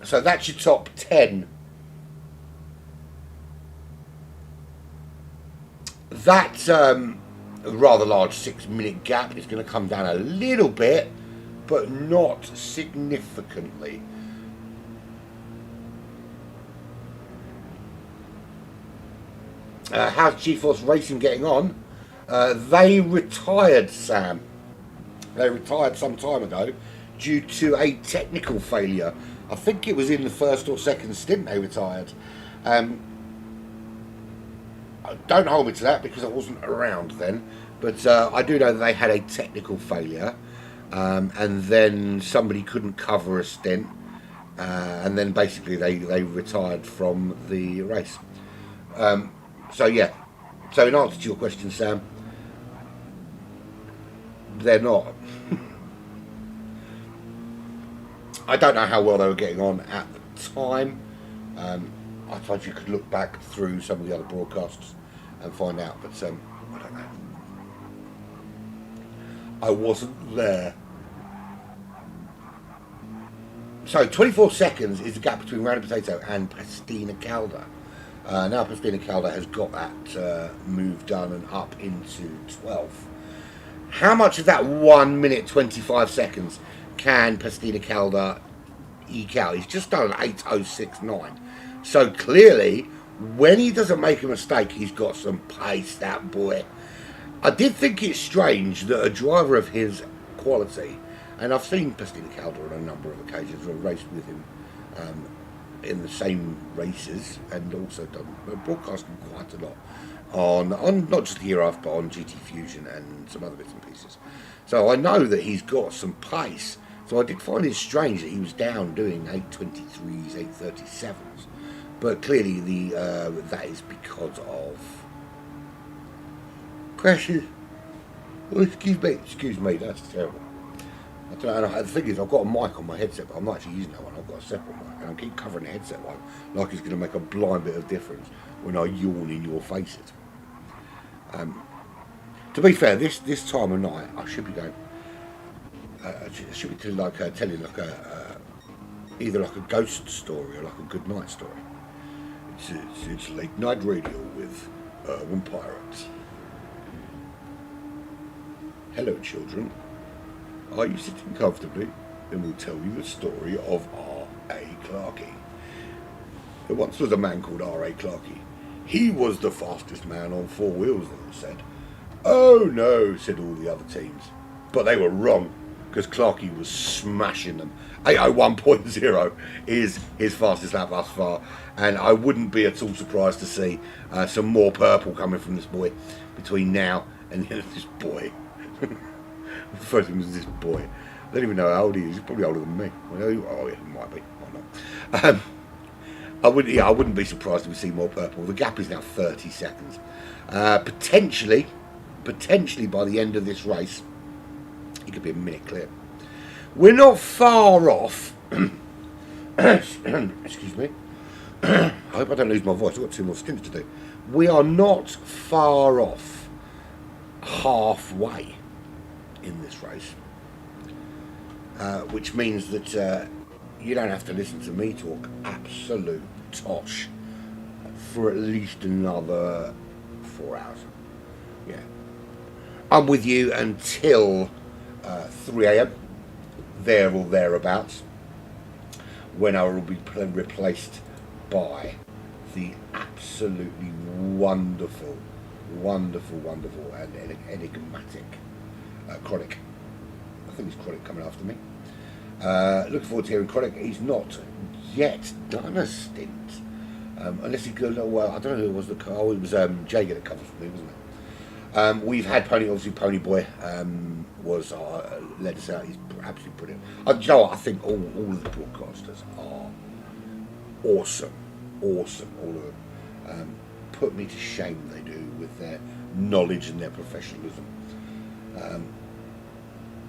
So that's your top 10. That rather large 6-minute gap is going to come down a little bit, but not significantly. How's GeForce Racing getting on? They retired, Sam. They retired some time ago due to a technical failure. I think it was in the first or second stint they retired. Don't hold me to that because I wasn't around then, but I do know that they had a technical failure, and then somebody couldn't cover a stint, and then basically they retired from the race. So yeah, so in answer to your question, Sam, they're not. I don't know how well they were getting on at the time. I suppose you could look back through some of the other broadcasts and find out, but I don't know. I wasn't there. So 24 seconds is the gap between Rounded Potato and Pastina Calda. Now Pastina Calda has got that move done and up into 12. How much of that 1 minute 25 seconds can Pastina Calda eke out? He's just done an 8:06.9. So clearly, when he doesn't make a mistake, he's got some pace, that boy. I did think it's strange that a driver of his quality, and I've seen Pastina Calda on a number of occasions, I've raced with him in the same races, and also done broadcasting quite a lot on not just the Earth, but on GT Fusion and some other bits and pieces. So I know that he's got some pace. So I did find it strange that he was down doing 8:23s, 8:37s. But clearly that is because of crashes. Oh, excuse me, that's terrible. I don't know, the thing is, I've got a mic on my headset, but I'm not actually using that one. I've got a separate mic, and I keep covering the headset one like it's going to make a blind bit of difference when I yawn in your faces. To be fair, this time of night, I should be going. I should be telling like either like a ghost story or like a good night story. It's late night radio with UrbanPyrate. Hello, children. Are you sitting comfortably? Then we'll tell you the story of R.A. Clarkey. There once was a man called R.A. Clarkey. He was the fastest man on four wheels, they all said. Oh no, said all the other teams. But they were wrong, because Clarkey was smashing them. 801.0 is his fastest lap thus far, and I wouldn't be at all surprised to see some more purple coming from this boy between now and the end of this boy. The first thing was this boy. I don't even know how old he is. He's probably older than me. Oh yeah, he might be. Why not? I wouldn't be surprised if we see more purple. The gap is now 30 seconds. Potentially by the end of this race, it could be a minute clear. We're not far off. Excuse me. I hope I don't lose my voice. I've got 2 more stints to do. We are not far off halfway in this race, which means that you don't have to listen to me talk absolute tosh for at least another 4 hours. Yeah, I'm with you until 3 a.m. there or thereabouts, when I will be replaced by the absolutely wonderful and enigmatic Chronic. I think it's Chronic coming after me. Looking forward to hearing Chronic. He's not yet done a stint, unless he goes. Well, I don't know who it was. It was JeGr that covered for me, wasn't it? We've had PonyBoy was led us out. He's absolutely brilliant. You know what? I think all of the broadcasters are awesome. All of them. Put me to shame they do with their knowledge and their professionalism.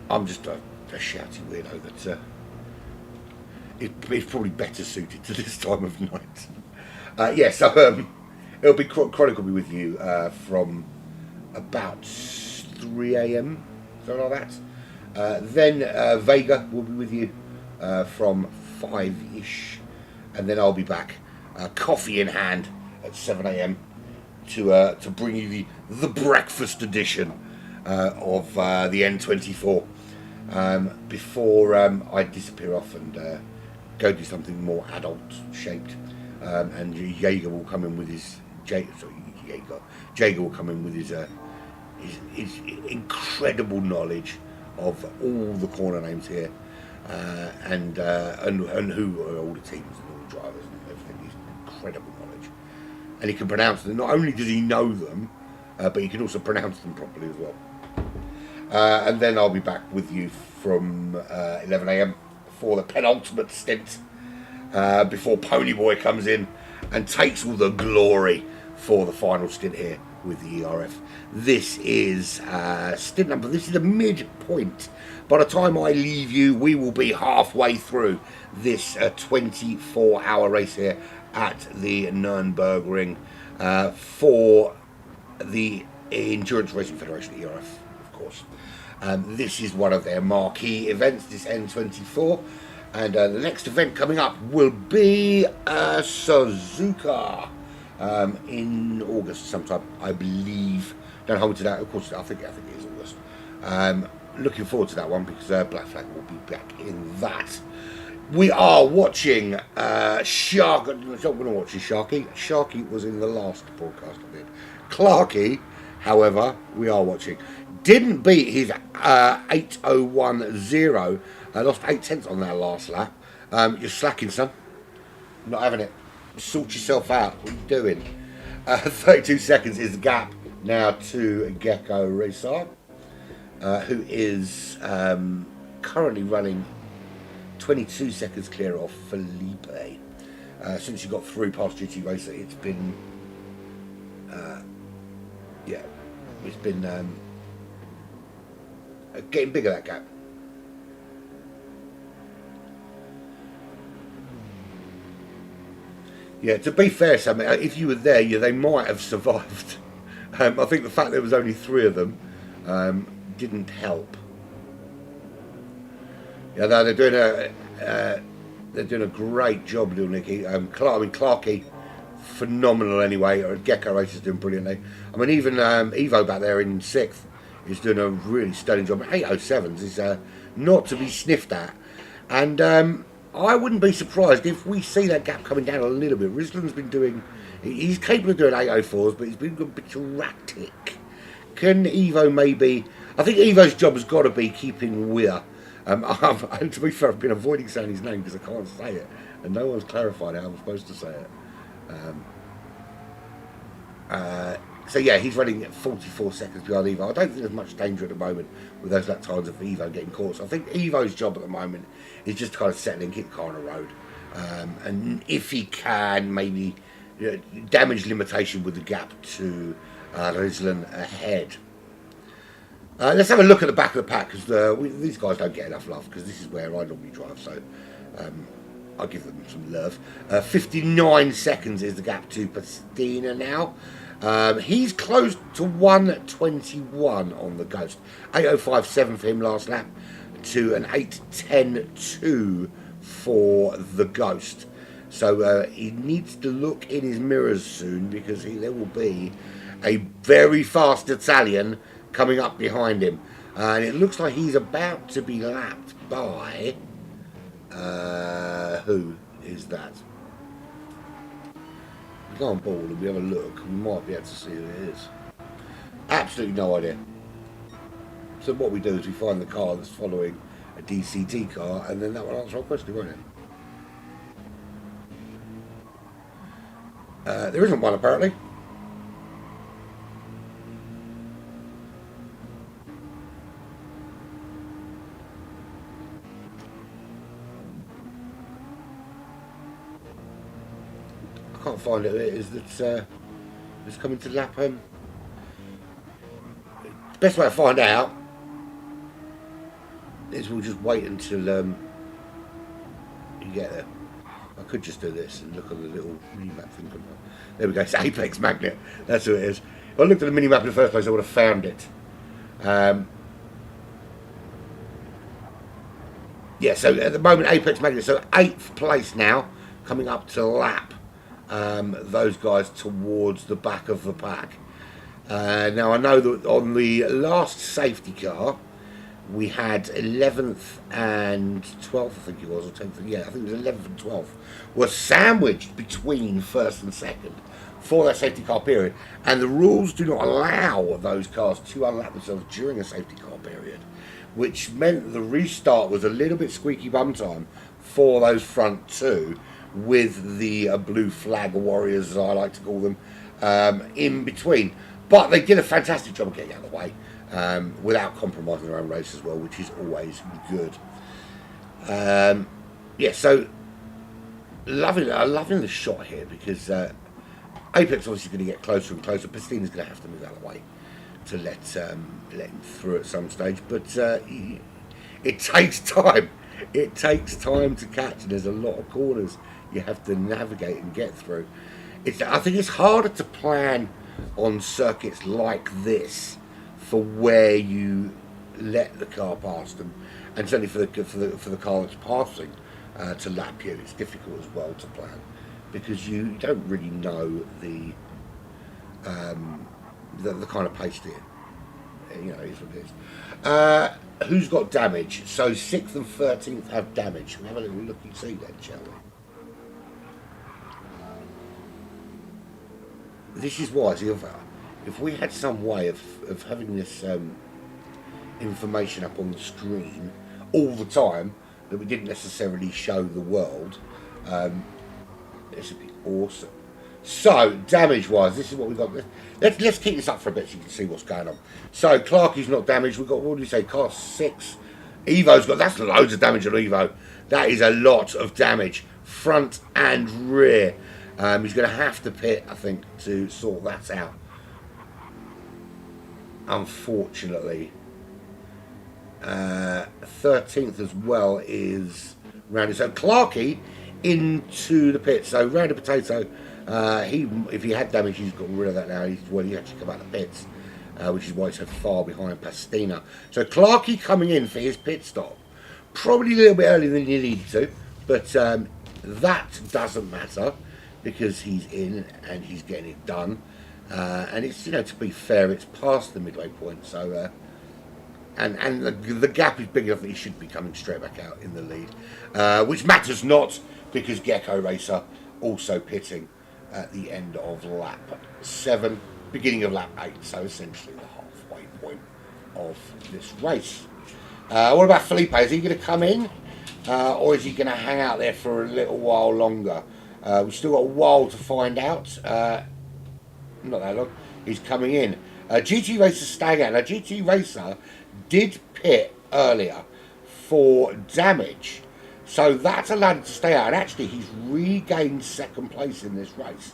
I'm just a shouty weirdo that it's probably better suited to this time of night. So it'll be Chronic will be with you from about 3 a.m. something like that. Then Vega will be with you from 5-ish, and then I'll be back, coffee in hand, at 7 a.m. to bring you the breakfast edition of the N24 before I disappear off and go do something more adult shaped, and JeGr will come in with his JeGr will come in with his incredible knowledge of all the corner names here, and who are all the teams and all the drivers and everything. He's incredible knowledge, and he can pronounce them. Not only does he know them, but he can also pronounce them properly as well. And then I'll be back with you from 11 AM for the penultimate stint, before PonyBoy comes in and takes all the glory for the final stint here with the ERF. This is stint number, this is the midpoint. By the time I leave you, we will be halfway through this 24-hour race here at the Nürburgring for the Endurance Racing Federation, ERF, of course. This is one of their marquee events, this N24. And the next event coming up will be Suzuka in August sometime, I believe. Don't hold me to that, of course. I think it is August. Looking forward to that one because Black Flag will be back in that. We are watching Shark. I'm not going to watch Sharky. Sharky was in the last broadcast I did. Clarky, however, we are watching. Didn't beat his 8:01.0. Lost 8/10 on that last lap. You're slacking, son. Not having it. Sort yourself out. What are you doing? 32 seconds is the gap now to Gecko Racer, who is currently running 22 seconds clear of Felipe. Since you got through past GT Racer, it's been it's been getting bigger, that gap. Yeah, to be fair, Sam, if you were there, they might have survived. I think the fact there was only 3 of them didn't help. Yeah, no, they're doing a great job, little Nicky. Clarky, phenomenal anyway. Gecko Racer's doing brilliantly. I mean, even Evo back there in 6th is doing a really stunning job. 807s is not to be sniffed at, and I wouldn't be surprised if we see that gap coming down a little bit. Risland's been doing, he's capable of doing 804s, but he's been a bit erratic. Can Evo maybe, I think Evo's job has got to be keeping Weir. And to be fair, I've been avoiding saying his name because I can't say it, and no one's clarified how I'm supposed to say it. So yeah, he's running at 44 seconds behind Evo. I don't think there's much danger at the moment with those lap times of Evo getting caught. So I think Evo's job at the moment is just to kind of settle in, keep the car on the road. And if he can, maybe damage limitation with the gap to Risland ahead. Let's have a look at the back of the pack, because these guys don't get enough love, because this is where I normally drive, so I'll give them some love. 59 seconds is the gap to Pastina now. He's close to 121 on the Ghost. 8:05.7 for him last lap to an 8:10.2 for the Ghost. So he needs to look in his mirrors soon, because there will be a very fast Italian coming up behind him. And it looks like he's about to be lapped by... who is that? We go on board and we have a look, we might be able to see who it is. Absolutely no idea. So what we do is we find the car that's following a DCT car, and then that will answer our question, won't it? There isn't one, apparently. I can't find who it is that's coming to lap him. The best way to find out is we'll just wait until you get there. I could just do this and look at the little mini-map thing. There we go, it's Apex Magnet. That's who it is. If I looked at the mini-map in the first place, I would have found it. Yeah, so at the moment, Apex Magnet, so 8th place now, coming up to lap those guys towards the back of the pack. Now, I know that on the last safety car, we had 11th and 12th, I think it was, or 10th, yeah, I think it was 11th and 12th, were sandwiched between 1st and 2nd for that safety car period, and the rules do not allow those cars to unlap themselves during a safety car period, which meant the restart was a little bit squeaky bum time for those front two, with the blue flag warriors, as I like to call them, in between. But they did a fantastic job of getting out of the way without compromising their own race as well, which is always good. Yeah, so loving the shot here, because Apex obviously going to get closer and closer. Pastina's going to have to move out of the way to let him through at some stage, but it takes time. It takes time to catch, and there's a lot of corners you have to navigate and get through. I think it's harder to plan on circuits like this for where you let the car past them, and certainly for the car that's passing to lap you, it's difficult as well to plan, because you don't really know the kind of pace there. You know, it is what it is. Who's got damage? So 6th and 13th have damage. We'll have a little look and see then, shall we? This is why, if we had some way of having this information up on the screen all the time that we didn't necessarily show the world, this would be awesome. So, damage-wise, this is what we've got. Let's keep this up for a bit so you can see what's going on. So, Clarkie's not damaged. We've got, what do you say, car 6. Evo's got, that's loads of damage on Evo. That is a lot of damage, front and rear. He's going to have to pit, I think, to sort that out. Unfortunately. 13th as well is rounded. So, Clarkie into the pit. So, rounded potato. If he had damage, he's got rid of that now. He actually come out of the pits, which is why he's so far behind Pastina. So Clarkie coming in for his pit stop, probably a little bit earlier than he needed to, but that doesn't matter because he's in and he's getting it done. And it's, you know, to be fair, it's past the midway point, so and the gap is big enough that he should be coming straight back out in the lead, which matters not because Gecko Racer also pitting at the end of lap 7, beginning of lap 8, so essentially the halfway point of this race. What about Felipe? Is he going to come in, or is he going to hang out there for a little while longer? We've still got a while to find out. Not that long. He's coming in. GT Racer staying out. Now, GT Racer did pit earlier for damage, so that's allowed him to stay out, and actually he's regained 2nd place in this race.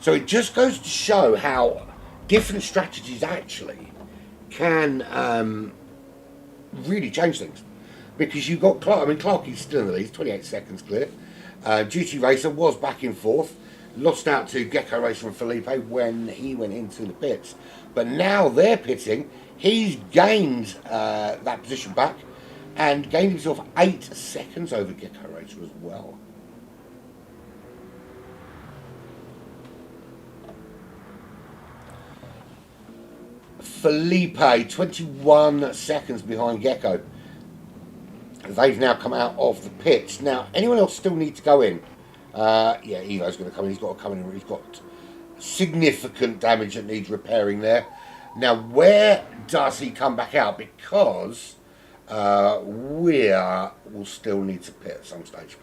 So it just goes to show how different strategies actually can really change things. Because you've got Clark, I mean, Clarkie's still in the lead, he's 28 seconds clear. GT Racer was back in 4th, lost out to Gecko Racer and Felipe when he went into the pits. But now they're pitting, he's gained that position back, and gained himself 8 seconds over Gecko Racer as well. Felipe, 21 seconds behind Gecko. They've now come out of the pits. Now, anyone else still need to go in? Yeah, Evo's going to come in. He's got to come in. He's got significant damage that needs repairing there. Now, where does he come back out? Because we will still need to pit at some stage.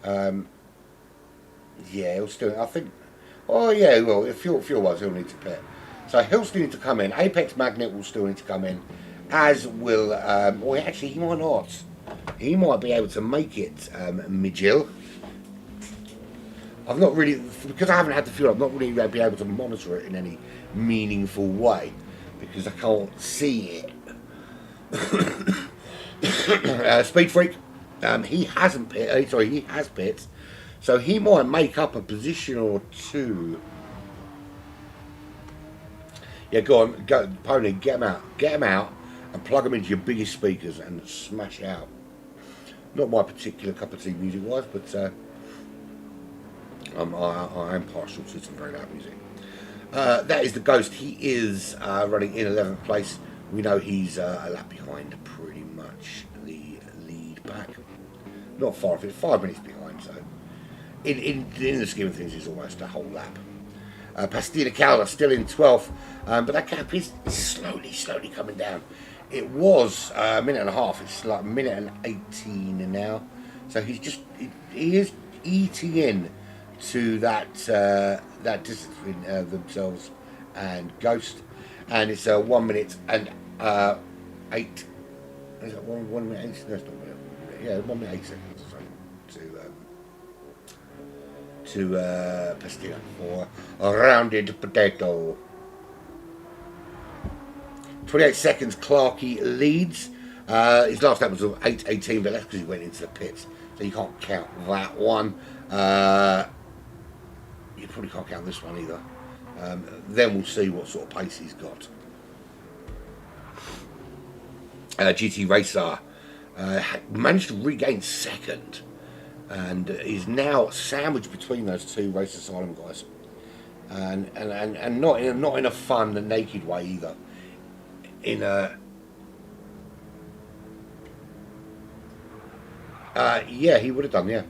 Yeah, he'll still, I think, oh yeah, well, if fuel-wise, he'll need to pit. So he'll still need to come in. Apex Magnet will still need to come in, as will, or actually he might not. He might be able to make it, Mijil. I've not really, because I haven't had the fuel, I've not really been able to monitor it in any meaningful way, because I can't see it. Speed Freak, he hasn't pit, sorry, he has pit, so he might make up a position or two. Yeah, go on, go, Pony, get him out, and plug them into your biggest speakers and smash it out. Not my particular cup of tea music-wise, but I am partial to some very loud music. That is the Ghost. He is running in 11th place. We know he's a lap behind, pretty much the lead back. Not far off it, 5 minutes behind, so in the scheme of things, it's almost a whole lap. Pastina Calda still in 12th, but that gap is slowly coming down. It was a minute and a half. It's like a minute and 18 now. So he is eating in to that distance between themselves and Ghost, and it's 1 minute and 8. Is it 1 minute 8? That's not minute. Yeah, 1 minute 8 seconds or so to Pastina for a rounded potato. 28 seconds. Clarkey leads. His last lap was 8:18, but that's because he went into the pits, so you can't count that one. You probably can't count this one either. Then we'll see what sort of pace he's got. GT Racer managed to regain second, and is now sandwiched between those two Race Asylum guys, and not in a fun and naked way either. Yeah, he would have done, yeah.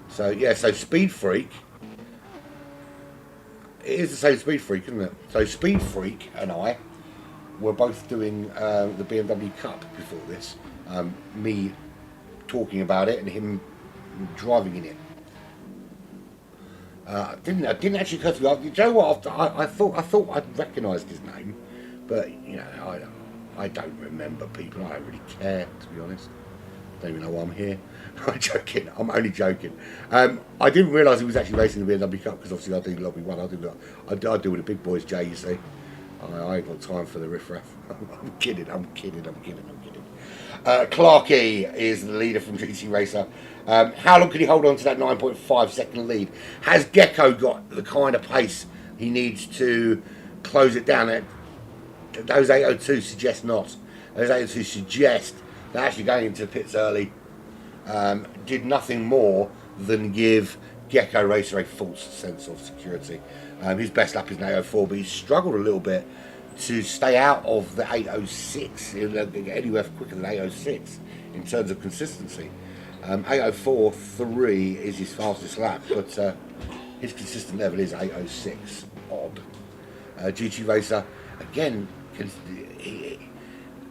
So Speed Freak. It is the same Speed Freak, isn't it? So Speed Freak and I were both doing the BMW Cup before this. Me talking about it and him driving in it. Didn't actually occur to me. You know what? I thought I'd recognised his name, but you know, I don't remember people. I don't really care, to be honest. I don't even know why I'm here. I'm joking. I'm only joking. I didn't realise he was actually racing the BMW Cup, because obviously I do Lobby 1. I do with the big boys, Jay, you see. I ain't got time for the riffraff. I'm kidding. Clarkey is the leader from GT Racer. How long can he hold on to that 9.5 second lead? Has Gecko got the kind of pace he needs to close it down? Those 802 suggest not. Those 802 suggest that actually going into the pits early did nothing more than give Gecko Racer a false sense of security. His best lap is an 804, but he's struggled a little bit to stay out of the 806, anywhere quicker than 806 in terms of consistency. 804.3 is his fastest lap, but his consistent level is 806 odd. GT Racer, again,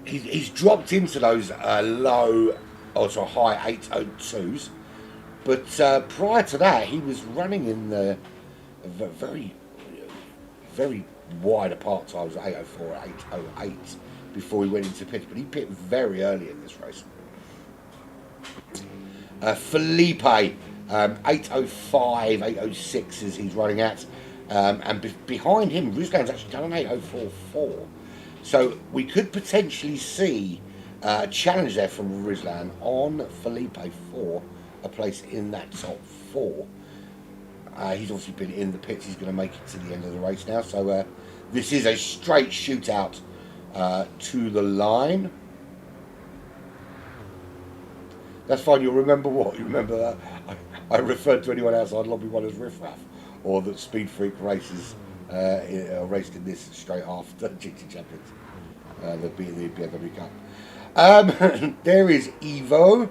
he's dropped into those low, also high 802s, but prior to that, he was running in the very wide apart times, 804, 808, before he went into pit, but he pit very early in this race. Felipe, 805, 806 as he's running at, and behind him, Ruslan's actually done an 804.4. So we could potentially see a challenge there from Ruslan on Felipe for a place in that top 4. He's obviously been in the pits. He's going to make it to the end of the race now. So this is a straight shootout to the line. That's fine. You'll remember what? You remember that I referred to anyone outside Lobby 1 as riffraff, or that Speed Freak races raced in this straight after GT Champions, the BMW Cup. There is Evo.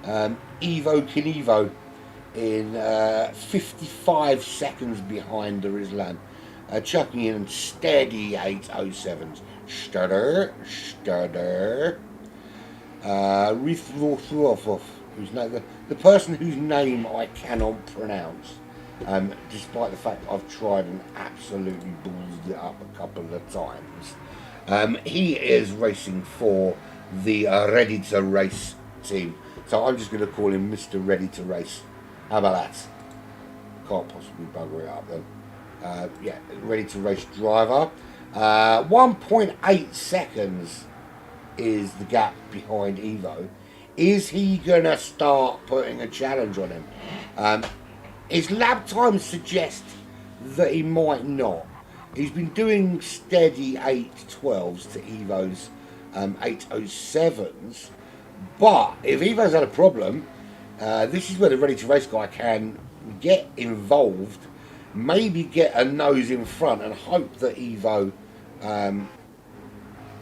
Evo Kinevo in 55 seconds behind the Ruslan, chucking in steady 807s. Stutter. Rithrothrothov, the person whose name I cannot pronounce, despite the fact I've tried and absolutely ballsed it up a couple of times. He is racing for the Ready to Race team, so I'm just going to call him Mr. Ready to Race. How about that? Can't possibly bugger it up then. Yeah, Ready to Race driver. 1.8 seconds is the gap behind Evo. Is he going to start putting a challenge on him? His lap times suggest that he might not. He's been doing steady 812s to Evo's 807s, but if Evo's had a problem, this is where the Ready to Race guy can get involved, maybe get a nose in front and hope that Evo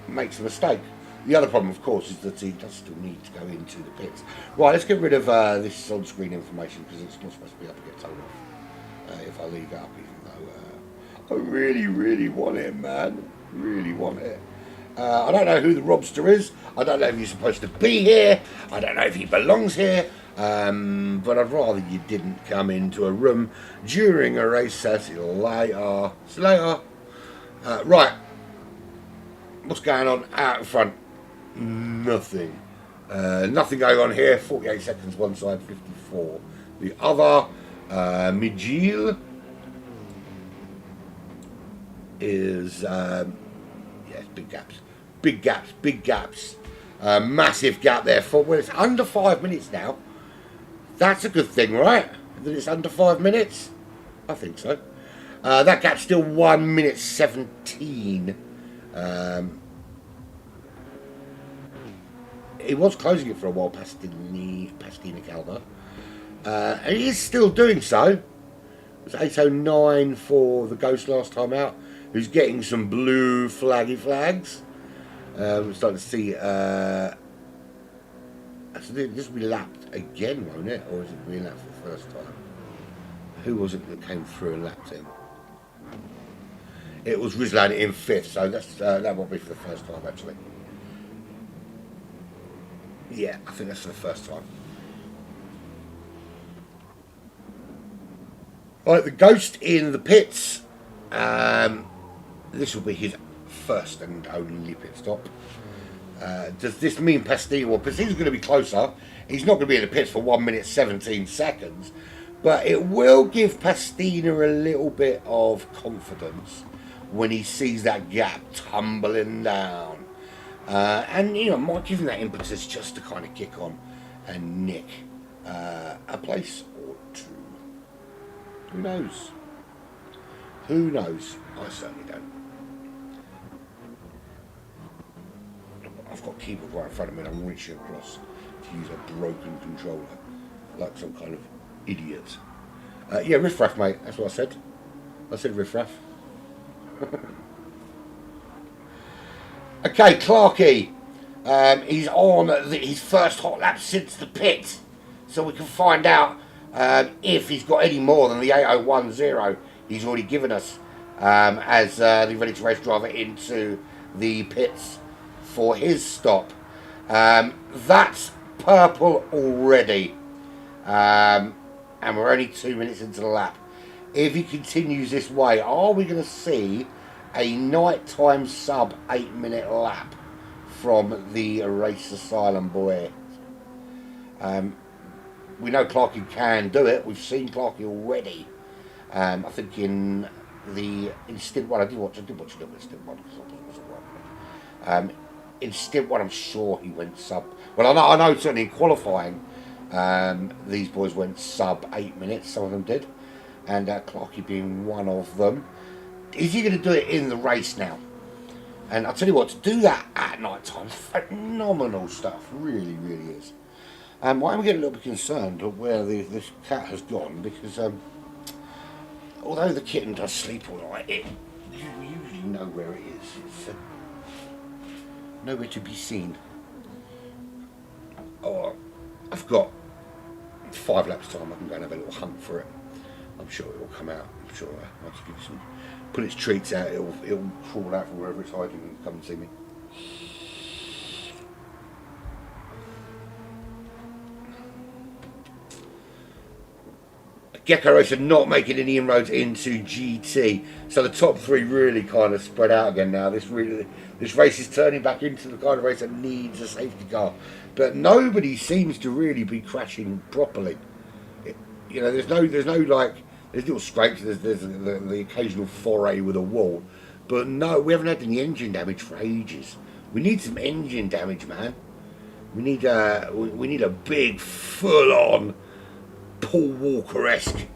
makes a mistake. The other problem, of course, is that he does still need to go into the pits. Right, let's get rid of this on-screen information because it's not supposed to be up and get told off if I leave it up, even though I really, really want it, man. Really want it. I don't know who the Robster is. I don't know if he's supposed to be here. I don't know if he belongs here. But I'd rather you didn't come into a room during a race. See you later. See you later. Right. What's going on out in front? Nothing. Nothing going on here. 48 seconds one side, 54 the other. Mijil is yes, big gaps. Big gaps, big gaps. Massive gap there for well, it's under 5 minutes now. That's a good thing, right? That it's under 5 minutes? I think so. That gap's still 1 minute 17. It was closing it for a while, Pastina Calda. And he is still doing so. It was 8:09 for the Ghost last time out, who's getting some blue flaggy flags. We're starting to see. This will be lapped again, won't it? Or is it being lapped for the first time? Who was it that came through and lapped him? It was Rizlan in 5th, so that won't be for the first time, actually. Yeah, I think that's for the first time. Right, the Ghost in the pits. This will be his first and only pit stop. Does this mean Pastina? Well, Pastina's going to be closer. He's not going to be in the pits for 1 minute 17 seconds. But it will give Pastina a little bit of confidence when he sees that gap tumbling down. And, you know, might give him that impetus just to kind of kick on and nick a place or two. Who knows? Who knows? I certainly don't. I've got a keyboard right in front of me and I'm reaching across to use a broken controller like some kind of idiot. Yeah, riffraff, mate. That's what I said. I said riffraff. Okay, Clarky. He's on his first hot lap since the pit. So we can find out if he's got any more than the 8010 he's already given us as the Ready to Race driver into the pits for his stop. That's purple already. And we're only 2 minutes into the lap. If he continues this way, are we going to see a nighttime sub 8 minute lap from the Race Asylum boy? We know Clarky can do it. We've seen Clarky already. I think in Stint 1, I did watch a little bit of Stint 1 because I thought it was alright. In Stint 1, I'm sure he went sub. Well, I know certainly in qualifying, these boys went sub 8 minutes. Some of them did, and Clarky being one of them. Is he going to do it in the race now? And I'll tell you what, to do that at night time, phenomenal stuff. Really, really is. Why am I getting a little bit concerned of where this cat has gone? Because although the kitten does sleep all night, you usually know where it is. It's nowhere to be seen. Oh, I've got 5 laps time. I can go and have a little hunt for it. I'm sure it will come out. I'm sure once it gives some, put its treats out, it'll crawl out from wherever it's hiding and come and see me. Gecko Racer not making any inroads into GT, so the top 3 really kind of spread out again now. This race is turning back into the kind of race that needs a safety car, but nobody seems to really be crashing properly. You know, there's no like, there's little scrapes, there's the occasional foray with a wall, but no, we haven't had any engine damage for ages. We need some engine damage, man. We need a big full-on Paul Walker-esque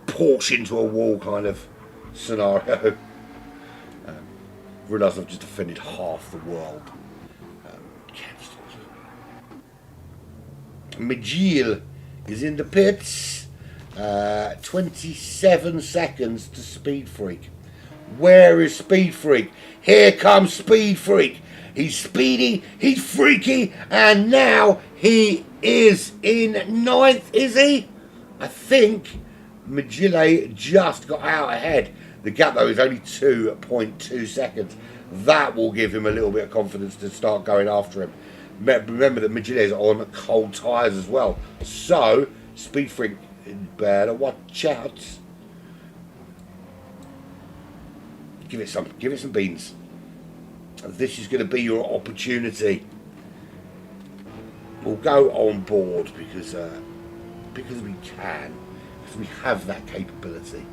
Porsche into a wall kind of scenario. Realise I've just offended half the world. Mijil is in the pits. 27 seconds to Speed Freak. Where is Speed Freak? Here comes Speed Freak. He's speedy, he's freaky, and now he is in ninth, is he? I think Magile just got out ahead. The gap, though, is only 2.2 seconds. That will give him a little bit of confidence to start going after him. Remember that Magile is on cold tyres as well. So, Speed Freak better watch out. Give it some beans. This is going to be your opportunity. We'll go on board because we can, because we have that capability.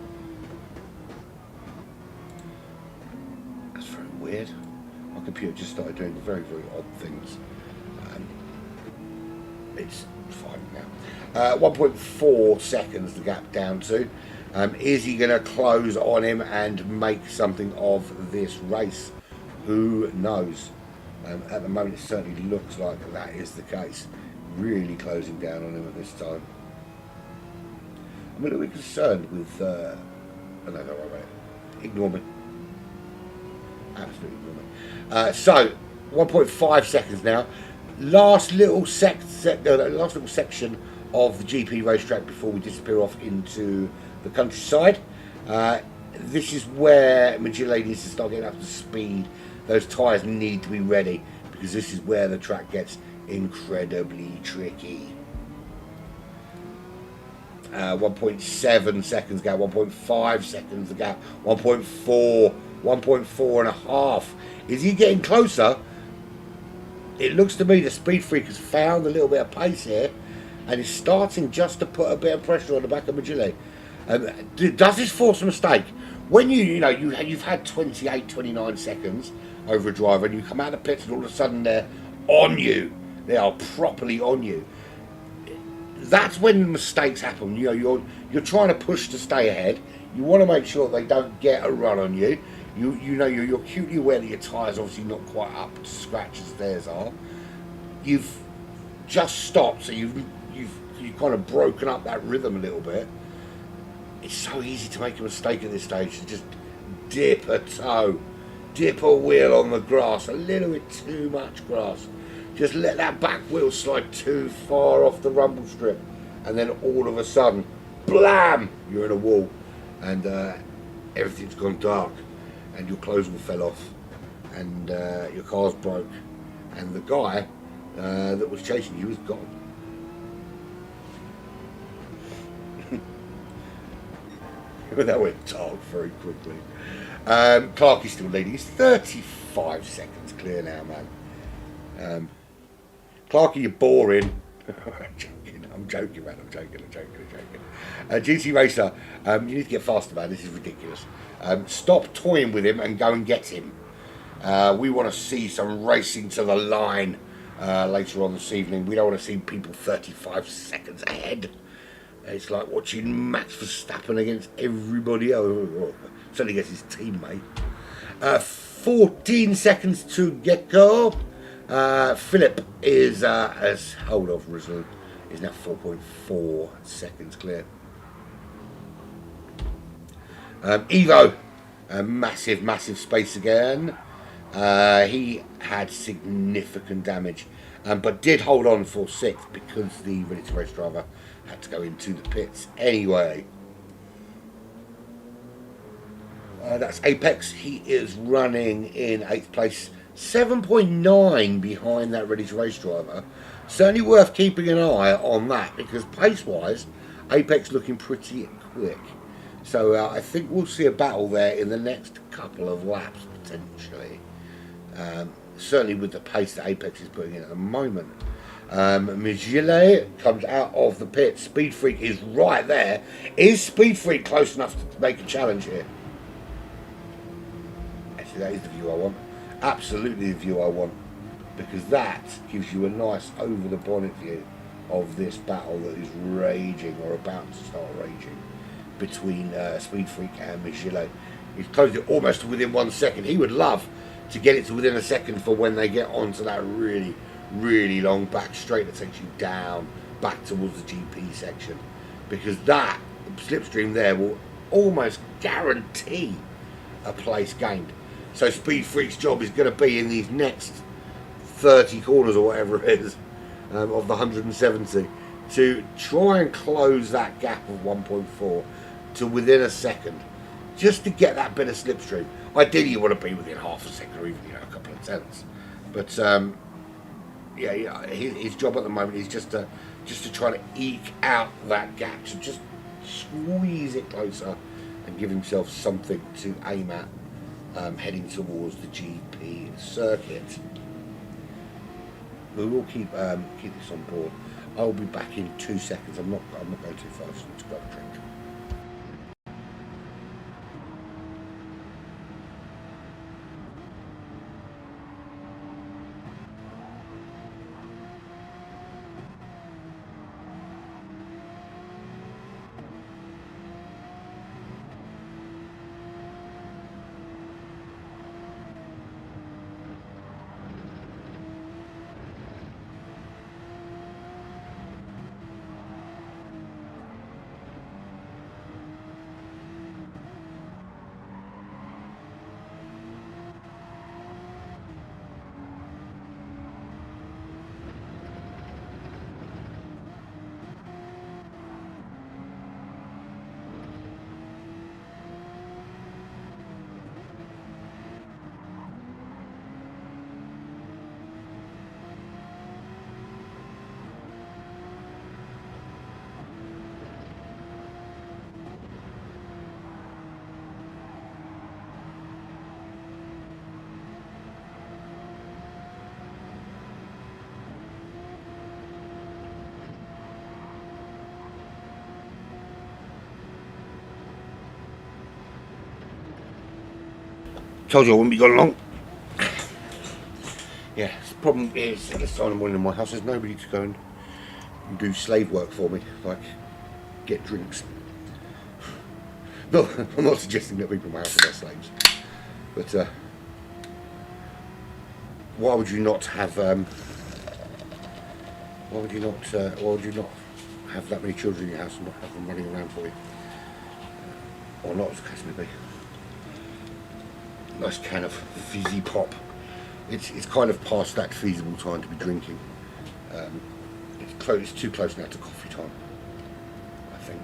That's very weird. My computer just started doing very, very odd things. It's fine now. 1.4 seconds the gap down to. Is he going to close on him and make something of this race? Who knows? At the moment it certainly looks like that is the case. Really closing down on him at this time. I'm a little bit concerned with... oh no, wait. Ignore me. Absolutely ignore me. So, 1.5 seconds now. Last little section of the GP racetrack before we disappear off into the countryside. This is where Magile needs to start getting up to speed. Those tyres need to be ready because this is where the track gets incredibly tricky. 1.7 seconds gap, 1.5 seconds the gap, 1.4, 1.4 and a half. Is he getting closer? It looks to me the Speed Freak has found a little bit of pace here and is starting just to put a bit of pressure on the back of Magile. Does this force a mistake? When you've had 28, 29 seconds over a driver and you come out of the pits and all of a sudden they're on you. They are properly on you. That's when mistakes happen. You're trying to push to stay ahead. You want to make sure they don't get a run on you. You're acutely aware that your tyres obviously not quite up to scratch as theirs are. You've just stopped, so you've kind of broken up that rhythm a little bit. It's so easy to make a mistake at this stage, to just dip a toe, dip a wheel on the grass, a little bit too much grass. Just let that back wheel slide too far off the rumble strip, and then all of a sudden, blam, you're in a wall, and everything's gone dark, and your clothes all fell off, and your car's broke, and the guy that was chasing you is gone. That went dark very quickly. Clark is still leading. He's 35 seconds clear now, man. Clarky, you're boring. I'm joking, man. I'm joking. GT Racer, you need to get faster, man. This is ridiculous. Stop toying with him and go and get him. We want to see some racing to the line later on this evening. We don't want to see people 35 seconds ahead. It's like watching Max Verstappen against everybody else. Certainly against his teammate. 14 seconds to JeGr. Philip is as hold off result is now 4.4 seconds clear. Evo, massive space again. He had significant damage, but did hold on for 6th because the Ready to Race driver had to go into the pits anyway. That's Apex. He is running in 8th place, 7.9 behind that Ready to Race driver. Certainly worth keeping an eye on that because pace-wise, Apex looking pretty quick. So I think we'll see a battle there in the next couple of laps potentially. Certainly with the pace that Apex is putting in at the moment. Magile comes out of the pit. Speed Freak is right there. Is Speed Freak close enough to make a challenge here? Actually, that is the view I want. Absolutely the view I want. Because that gives you a nice over the bonnet view of this battle that is raging or about to start raging between Speed Freak and Magile. He's closed it almost within 1 second. He would love to get it to within a second for when they get onto that really long back straight that takes you down back towards the GP section, because that slipstream there will almost guarantee a place gained. So Speed Freak's job is going to be in these next 30 corners or whatever it is of the 170 to try and close that gap of 1.4 to within a second, just to get that bit of slipstream. Ideally, you want to be within half a second or even a couple of tenths. But yeah, his job at the moment is just to try to eke out that gap, to just squeeze it closer and give himself something to aim at heading towards the GP circuit. We will keep this on board. I'll be back in 2 seconds. I'm not going too fast. To grab a drink. Told you I wouldn't be gone long. Yeah, the problem is at this time of the morning in my house there's nobody to go and do slave work for me, like get drinks. No, I'm not suggesting that people in my house are their slaves, but why would you not have why would you not have that many children in your house and not have them running around for you, or not, as the case may be. Nice can of fizzy pop. It's kind of past that feasible time to be drinking. It's too close now to coffee time, I think.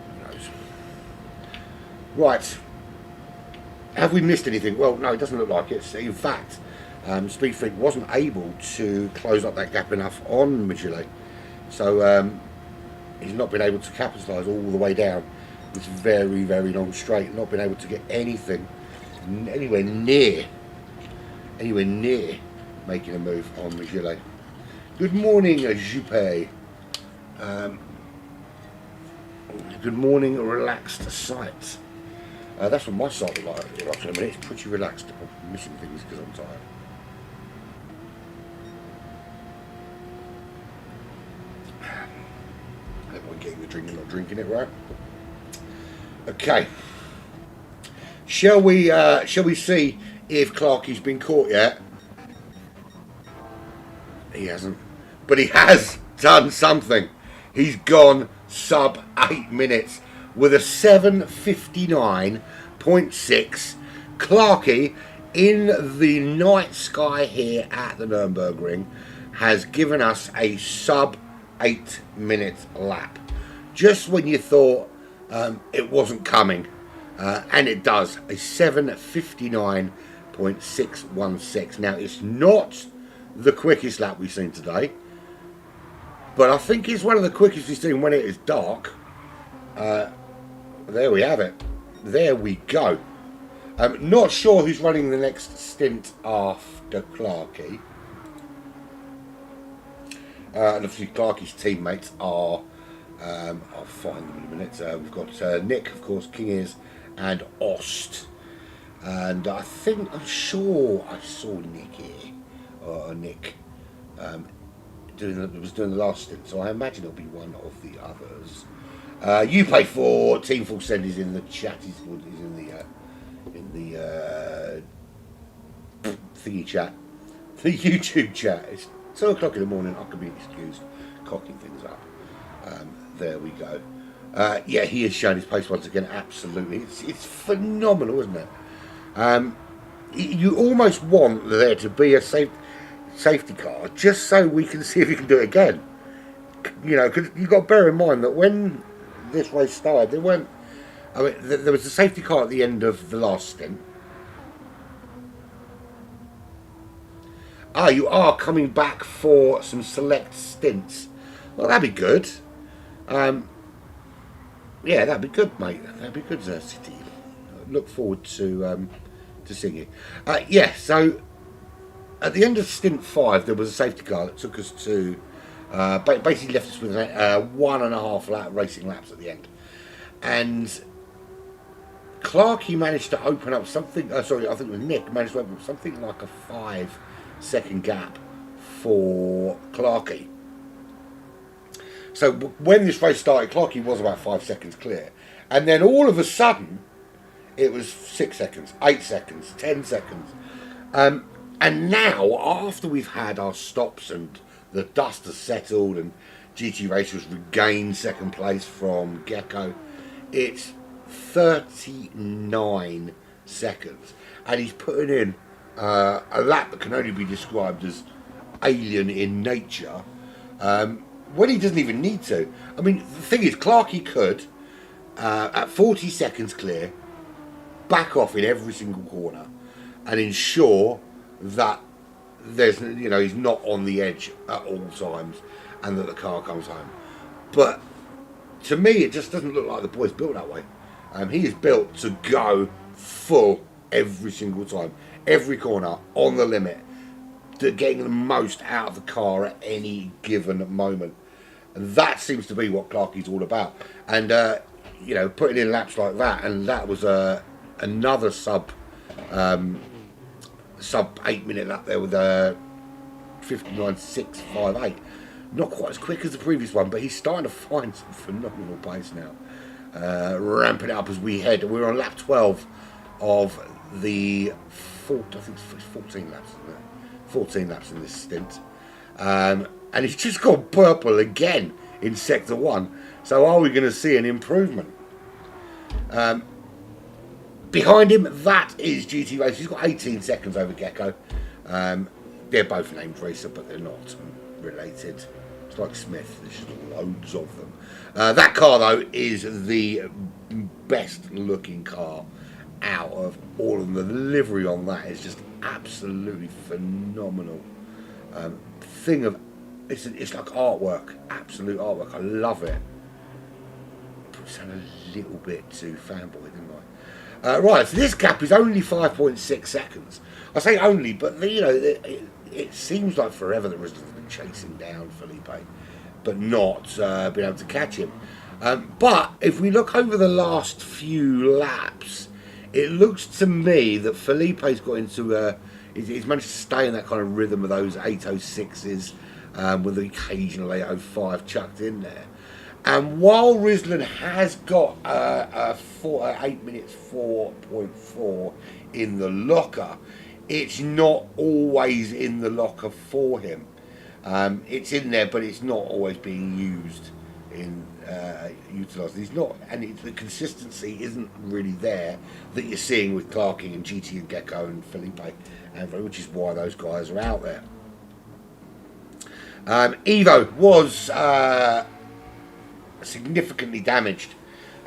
Who knows? Right. Have we missed anything? Well, no, it doesn't look like it. In fact, Speed Freak wasn't able to close up that gap enough on Mid-stint, so he's not been able to capitalise all the way down this very, very long straight, not been able to get anything anywhere near making a move on Mid-stint. Good morning, Juppé. Good morning, relaxed sight. That's what my sight will like in a minute. It's pretty relaxed. I'm missing things because I'm tired. Everyone getting the drink and not drinking it, right? Okay. Shall we see if Clarky's been caught yet? He hasn't, but he has done something. He's gone sub 8 minutes with a 7:59.6. Clarky in the night sky here at the Nürburgring has given us a sub 8 minute lap. Just when you thought it wasn't coming, and it does, a 7:59.616. Now it's not the quickest lap we've seen today, but I think it's one of the quickest we've seen when it is dark. There we have it. There we go. Not sure who's running the next stint after Clarky. And obviously Clarky's teammates are, I'll find them in a minute. We've got Nick, of course, King Ears, and Ost. And I'm sure I saw Nick here, or Nick, was doing the last stint, so I imagine it'll be one of the others. You pay for Team Full Send is in the chat. He's in the thingy chat, the YouTube chat. It's 2 o'clock in the morning. I could be excused cocking things up. There we go. Yeah, he has shown his pace once again. Absolutely, it's phenomenal, isn't it? you almost want there to be a safety car just so we can see if we can do it again. You know, because you've got to bear in mind that when this race started, there weren't. I mean, there was a safety car at the end of the last stint. Ah, you are coming back for some select stints. Well, that'd be good. Yeah, that'd be good, mate. That'd be good, City. Look forward to seeing you. Yeah, so at the end of stint 5, there was a safety car that took us to basically left us with 1.5 lap racing laps at the end, and Clarkey managed to open up something. Sorry, I think it was Nick managed to open up something like a 5-second gap for Clarkey. So when this race started, Clarkey was about 5 seconds clear, and then all of a sudden, it was 6 seconds, 8 seconds, 10 seconds, and now after we've had our stops and the dust has settled and GT Racers regained second place from Gecko, it's 39 seconds, and he's putting in a lap that can only be described as alien in nature, when he doesn't even need to. I mean, the thing is, Clarkey could, at 40 seconds clear, back off in every single corner and ensure that there's, you know, he's not on the edge at all times and that the car comes home. But to me, it just doesn't look like the boy's built that way. He is built to go full every single time, every corner, on the limit, to getting the most out of the car at any given moment. And that seems to be what Clarkey's all about. And, you know, putting in laps like that, and that was another sub 8 minute lap there with 59.658. Not quite as quick as the previous one, but he's starting to find some phenomenal pace now. Ramping it up as we head. We're on lap 12 of the I think it's 14 laps, isn't it? 14 laps in this stint. And he's just gone purple again in sector 1. So are we going to see an improvement? Behind him, that is GT Race. He's got 18 seconds over Gecko. They're both named Racer, but they're not related. It's like Smith. There's just loads of them. That car, though, is the best looking car out of all of them. The livery on that is just absolutely phenomenal. It's like artwork, absolute artwork. I love it. Put sound a little bit too fanboy, didn't I? Right, so this gap is only 5.6 seconds. I say only, but you know, it seems like forever that Rizzler's been chasing down Felipe, but not been able to catch him. But if we look over the last few laps, it looks to me that Felipe's got into he's managed to stay in that kind of rhythm of those 806s with the occasional 805 chucked in there. And while Rizzler has got 8 minutes 4.4 in the locker, it's not always in the locker for him. It's in there, but it's not always being used utilised. He's not, and the consistency isn't really there that you're seeing with Clarkey and GT and Gecko and Felipe, which is why those guys are out there. Evo was significantly damaged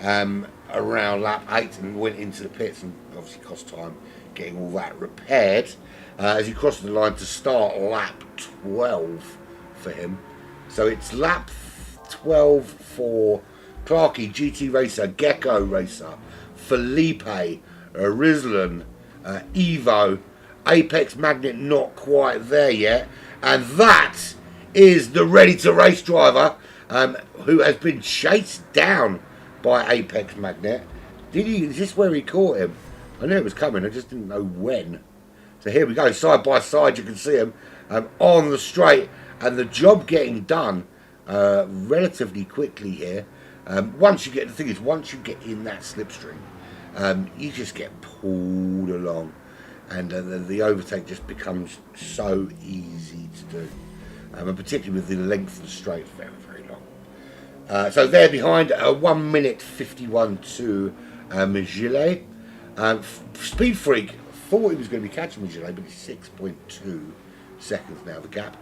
around lap 8 and went into the pits, and obviously cost time getting all that repaired as he crossed the line to start lap 12 for him. So it's lap 12 for Clarkey, GT Racer, Gecko Racer, Felipe, Rizzler, Evo, Apex Magnet not quite there yet, and that is the ready to race driver who has been chased down by Apex Magnet. Is this where he caught him? I knew it was coming, I just didn't know when. So here we go, side by side, you can see him on the straight, and the job getting done relatively quickly here. Once you get in that slipstream, you just get pulled along, and the overtake just becomes so easy to do, and particularly with the length of the straight, very, very long. So they're behind 1 minute 51 to Gillet. Speed Freak thought he was going to be catching Mignolet, but it's 6.2 seconds now, the gap.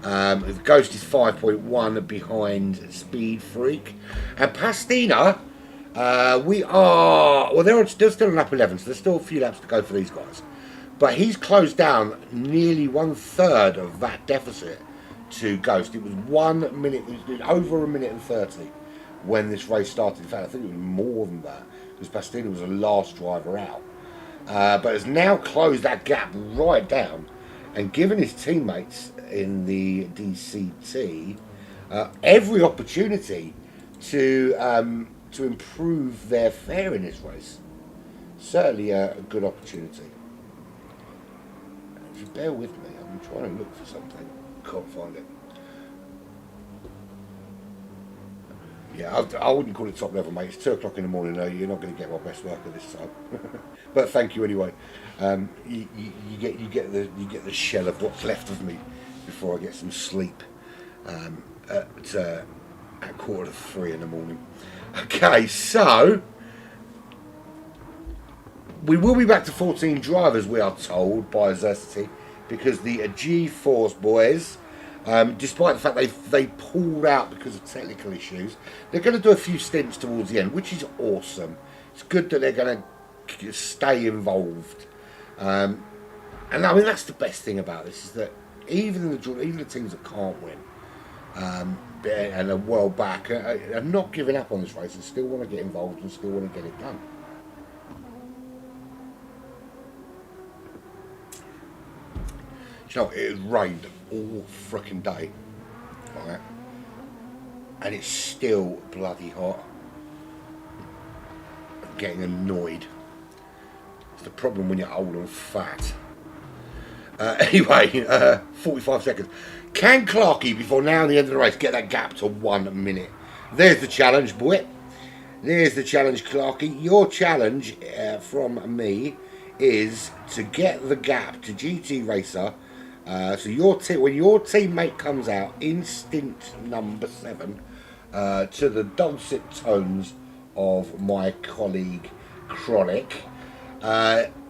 The Ghost is 5.1 behind Speed Freak. And Pastina, we are... Well, they're still in lap 11, so there's still a few laps to go for these guys. But he's closed down nearly 1/3 of that deficit to Ghost. It was 1 minute, it was over 1 minute and 30 when this race started. In fact, I think it was more than that, because Pastina was the last driver out. But has now closed that gap right down and given his teammates in the DCT every opportunity to improve their fare in this race. Certainly a good opportunity. If you bear with me, I'm trying to look for something. Can't find it. Yeah, I wouldn't call it top level, mate. It's 2 o'clock in the morning. No, you're not going to get my best work at this time. But thank you anyway. You get the shell of what's left of me before I get some sleep at 2:45 in the morning. Okay, so we will be back to 14 drivers, we are told by Zesty, because the G-Force boys, despite the fact they pulled out because of technical issues, they're going to do a few stints towards the end, which is awesome. It's good that they're going to stay involved. And I mean, that's the best thing about this, is that even the teams that can't win and are well back are not giving up on this race and still want to get involved and still want to get it done. You know, it has rained all frickin' day, right? And it's still bloody hot. I'm getting annoyed. It's the problem when you're old and fat. Anyway, 45 seconds. Can Clarkey, before now and the end of the race, get that gap to 1 minute? There's the challenge, boy. There's the challenge, Clarkey. Your challenge from me is to get the gap to GT Racer. So when your teammate comes out in stint number 7 to the dulcet tones of my colleague Chronic,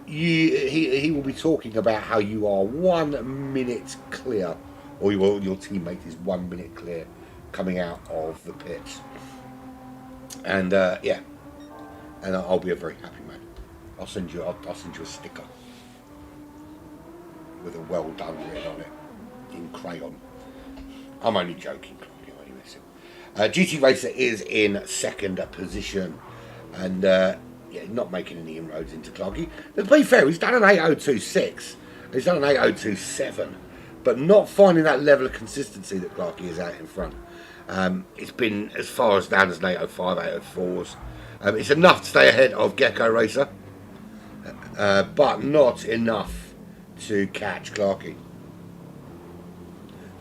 he will be talking about how you are 1 minute clear, or your teammate is 1 minute clear coming out of the pits. And yeah, and I'll be a very happy man. I'll send you a sticker with a well done written on it in crayon. I'm only joking, GT Racer is in 2nd position, and yeah, not making any inroads into Clarkey. To be fair, he's done an 8.026, he's done an 8.027, but not finding that level of consistency that Clarkey is out in front. It's been as far as down as an 8.05, 8.04s. It's enough to stay ahead of JeGr Racer, but not enough to catch Clarkey.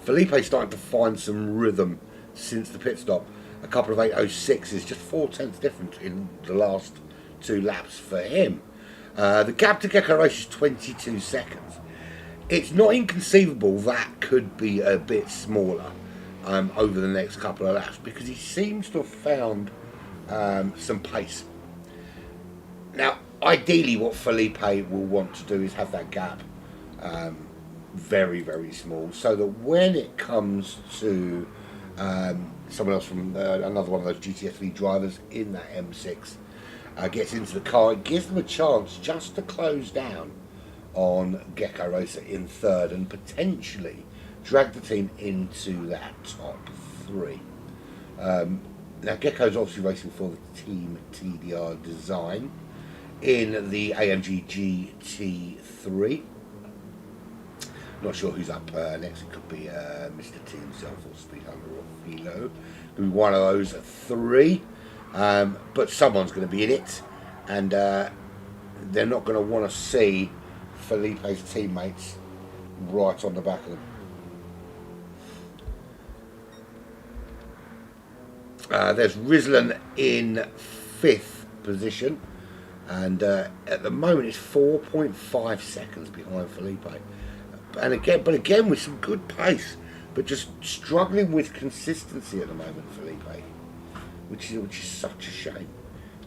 Felipe's starting to find some rhythm since the pit stop. A couple of 8.06s, just 4/10 difference in the last 2 laps for him. The gap to JeGr Racer is 22 seconds. It's not inconceivable that could be a bit smaller over the next couple of laps, because he seems to have found some pace. Now, ideally what Felipe will want to do is have that gap very, very small, so that when it comes to someone else from another one of those GTSV drivers in that M6 gets into the car, it gives them a chance just to close down on JeGr Racer in 3rd and potentially drag the team into that top 3. Now Gecko's obviously racing for the Team TDR design in the AMG GT3. Not sure who's up next. It could be Mr. T himself, or Speed Hunter, or Philo. Could be one of those 3. But someone's going to be in it, and they're not going to want to see Felipe's teammates right on the back of them. There's Rislan in 5th position, and at the moment it's 4.5 seconds behind Felipe. And again with some good pace, but just struggling with consistency at the moment, Felipe, which is such a shame,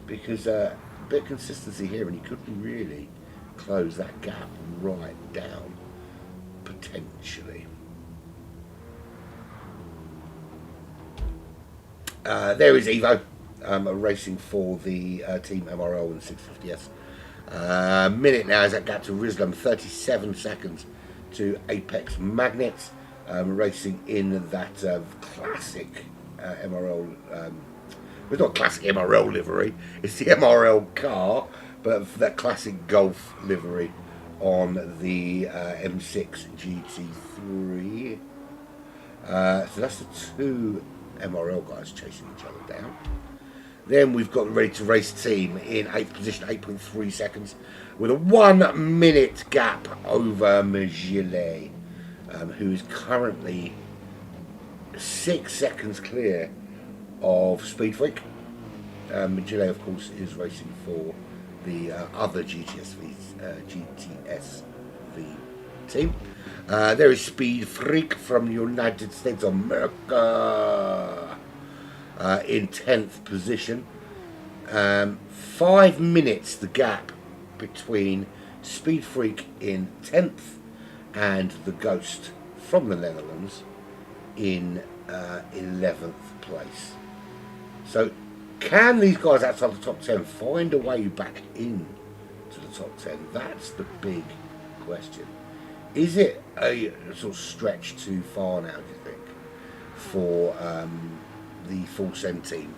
because a bit of consistency here and he could really close that gap right down, potentially. There is Evo racing for the Team MRL and 650S. Minute now is that gap to Rislam, 37 seconds to Apex Magnets, racing in that classic MRL. It's not classic MRL livery, it's the MRL car, but that classic Golf livery on the M6 GT3. So that's the two MRL guys chasing each other down. Then we've got the ready to race team in 8th position, 8.3 seconds, with a 1 minute gap over Magile, who is currently 6 seconds clear of Speed Freak. Magile, of course, is racing for the other GTSV team. There is Speed Freak from the United States of America in 10th position. 5 minutes the gap between Speed Freak in 10th and the Ghost from the Netherlands in 11th place. So can these guys outside the top 10 find a way back in to the top 10? That's the big question. Is it a sort of stretch too far now, do you think, for the Full Send team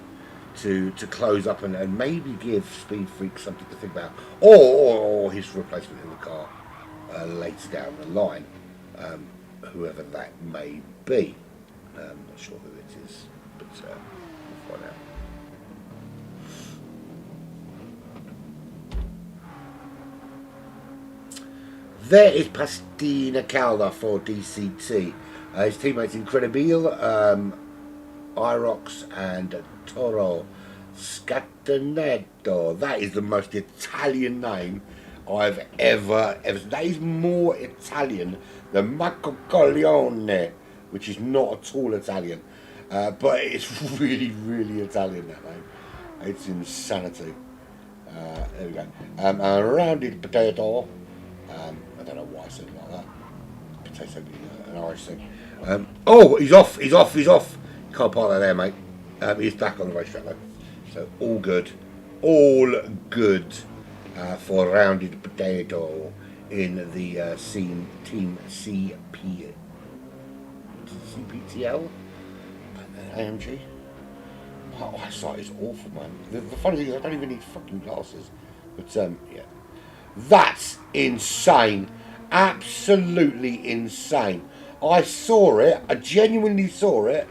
to close up and maybe give Speed Freak something to think about, or his replacement in the car later down the line, whoever that may be? Not sure who it is, but we'll find out. There is Pastina Calda for DCT. His teammates Incredibile, Irox and Toro Scatenato. That is the most Italian name I've ever seen. That is more Italian than Marco Corleone, which is not at all Italian. But it's really, really Italian, that name. It's insanity. There we go. A rounded potato. I don't know why I said it like that. Potato being an Irish thing. Oh, he's off. Can't park that there, mate. He's back on the racetrack though. So all good for rounded potato in the team CPTL AMG. My eyesight is awful, man. The funny thing is I don't even need fucking glasses. But yeah. That's insane. Absolutely insane. I saw it. I genuinely saw it.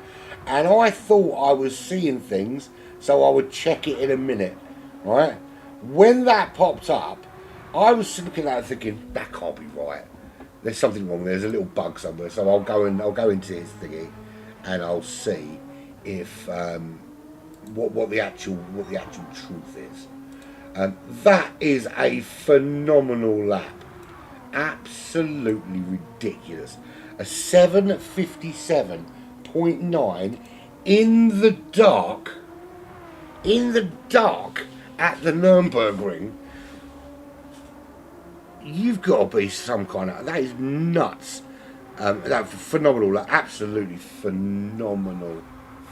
And I thought I was seeing things. So I would check it in a minute. Right? When that popped up, I was looking at it thinking, that can't be right. There's something wrong. There's a little bug somewhere. So I'll go into his thingy and I'll see if what the actual truth is. That is a phenomenal lap. Absolutely ridiculous. A 7:57.9 in the dark at the Nürburgring. You've got to be some kind of... That is nuts. That phenomenal lap. Absolutely phenomenal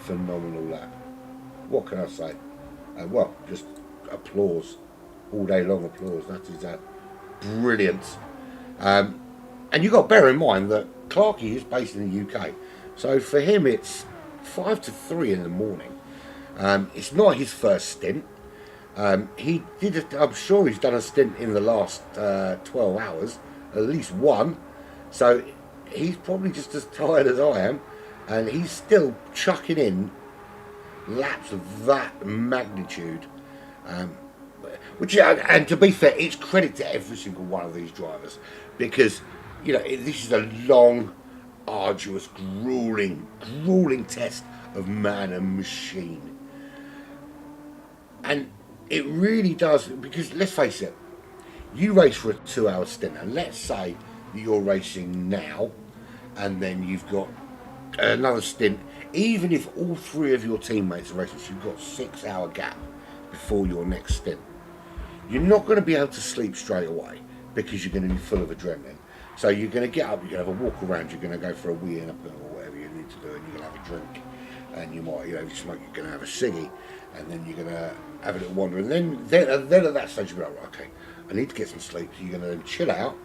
lap. What can I say? Well, just... applause, all day long applause. That is brilliant. And you've got to bear in mind that Clarkey is based in the UK, so for him it's 5 to 3 in the morning. It's not his first stint. I'm sure he's done a stint in the last 12 hours, at least one, so he's probably just as tired as I am, and he's still chucking in laps of that magnitude. And to be fair, it's credit to every single one of these drivers, because this is a long, arduous, grueling test of man and machine, and it really does, because let's face it, you race for a 2-hour stint, and let's say that you're racing now, and then you've got another stint. Even if all 3 of your teammates are racing, so you've got a 6-hour gap before your next stint. You're not going to be able to sleep straight away, because you're going to be full of adrenaline. So you're going to get up, you're going to have a walk around, you're going to go for a wee in a poo or whatever you need to do, and you're going to have a drink, and you might, if you smoke, you're going to have a ciggy, and then you're going to have a little wander, and then at that stage you'll be like, right, okay, I need to get some sleep. So you're going to chill out,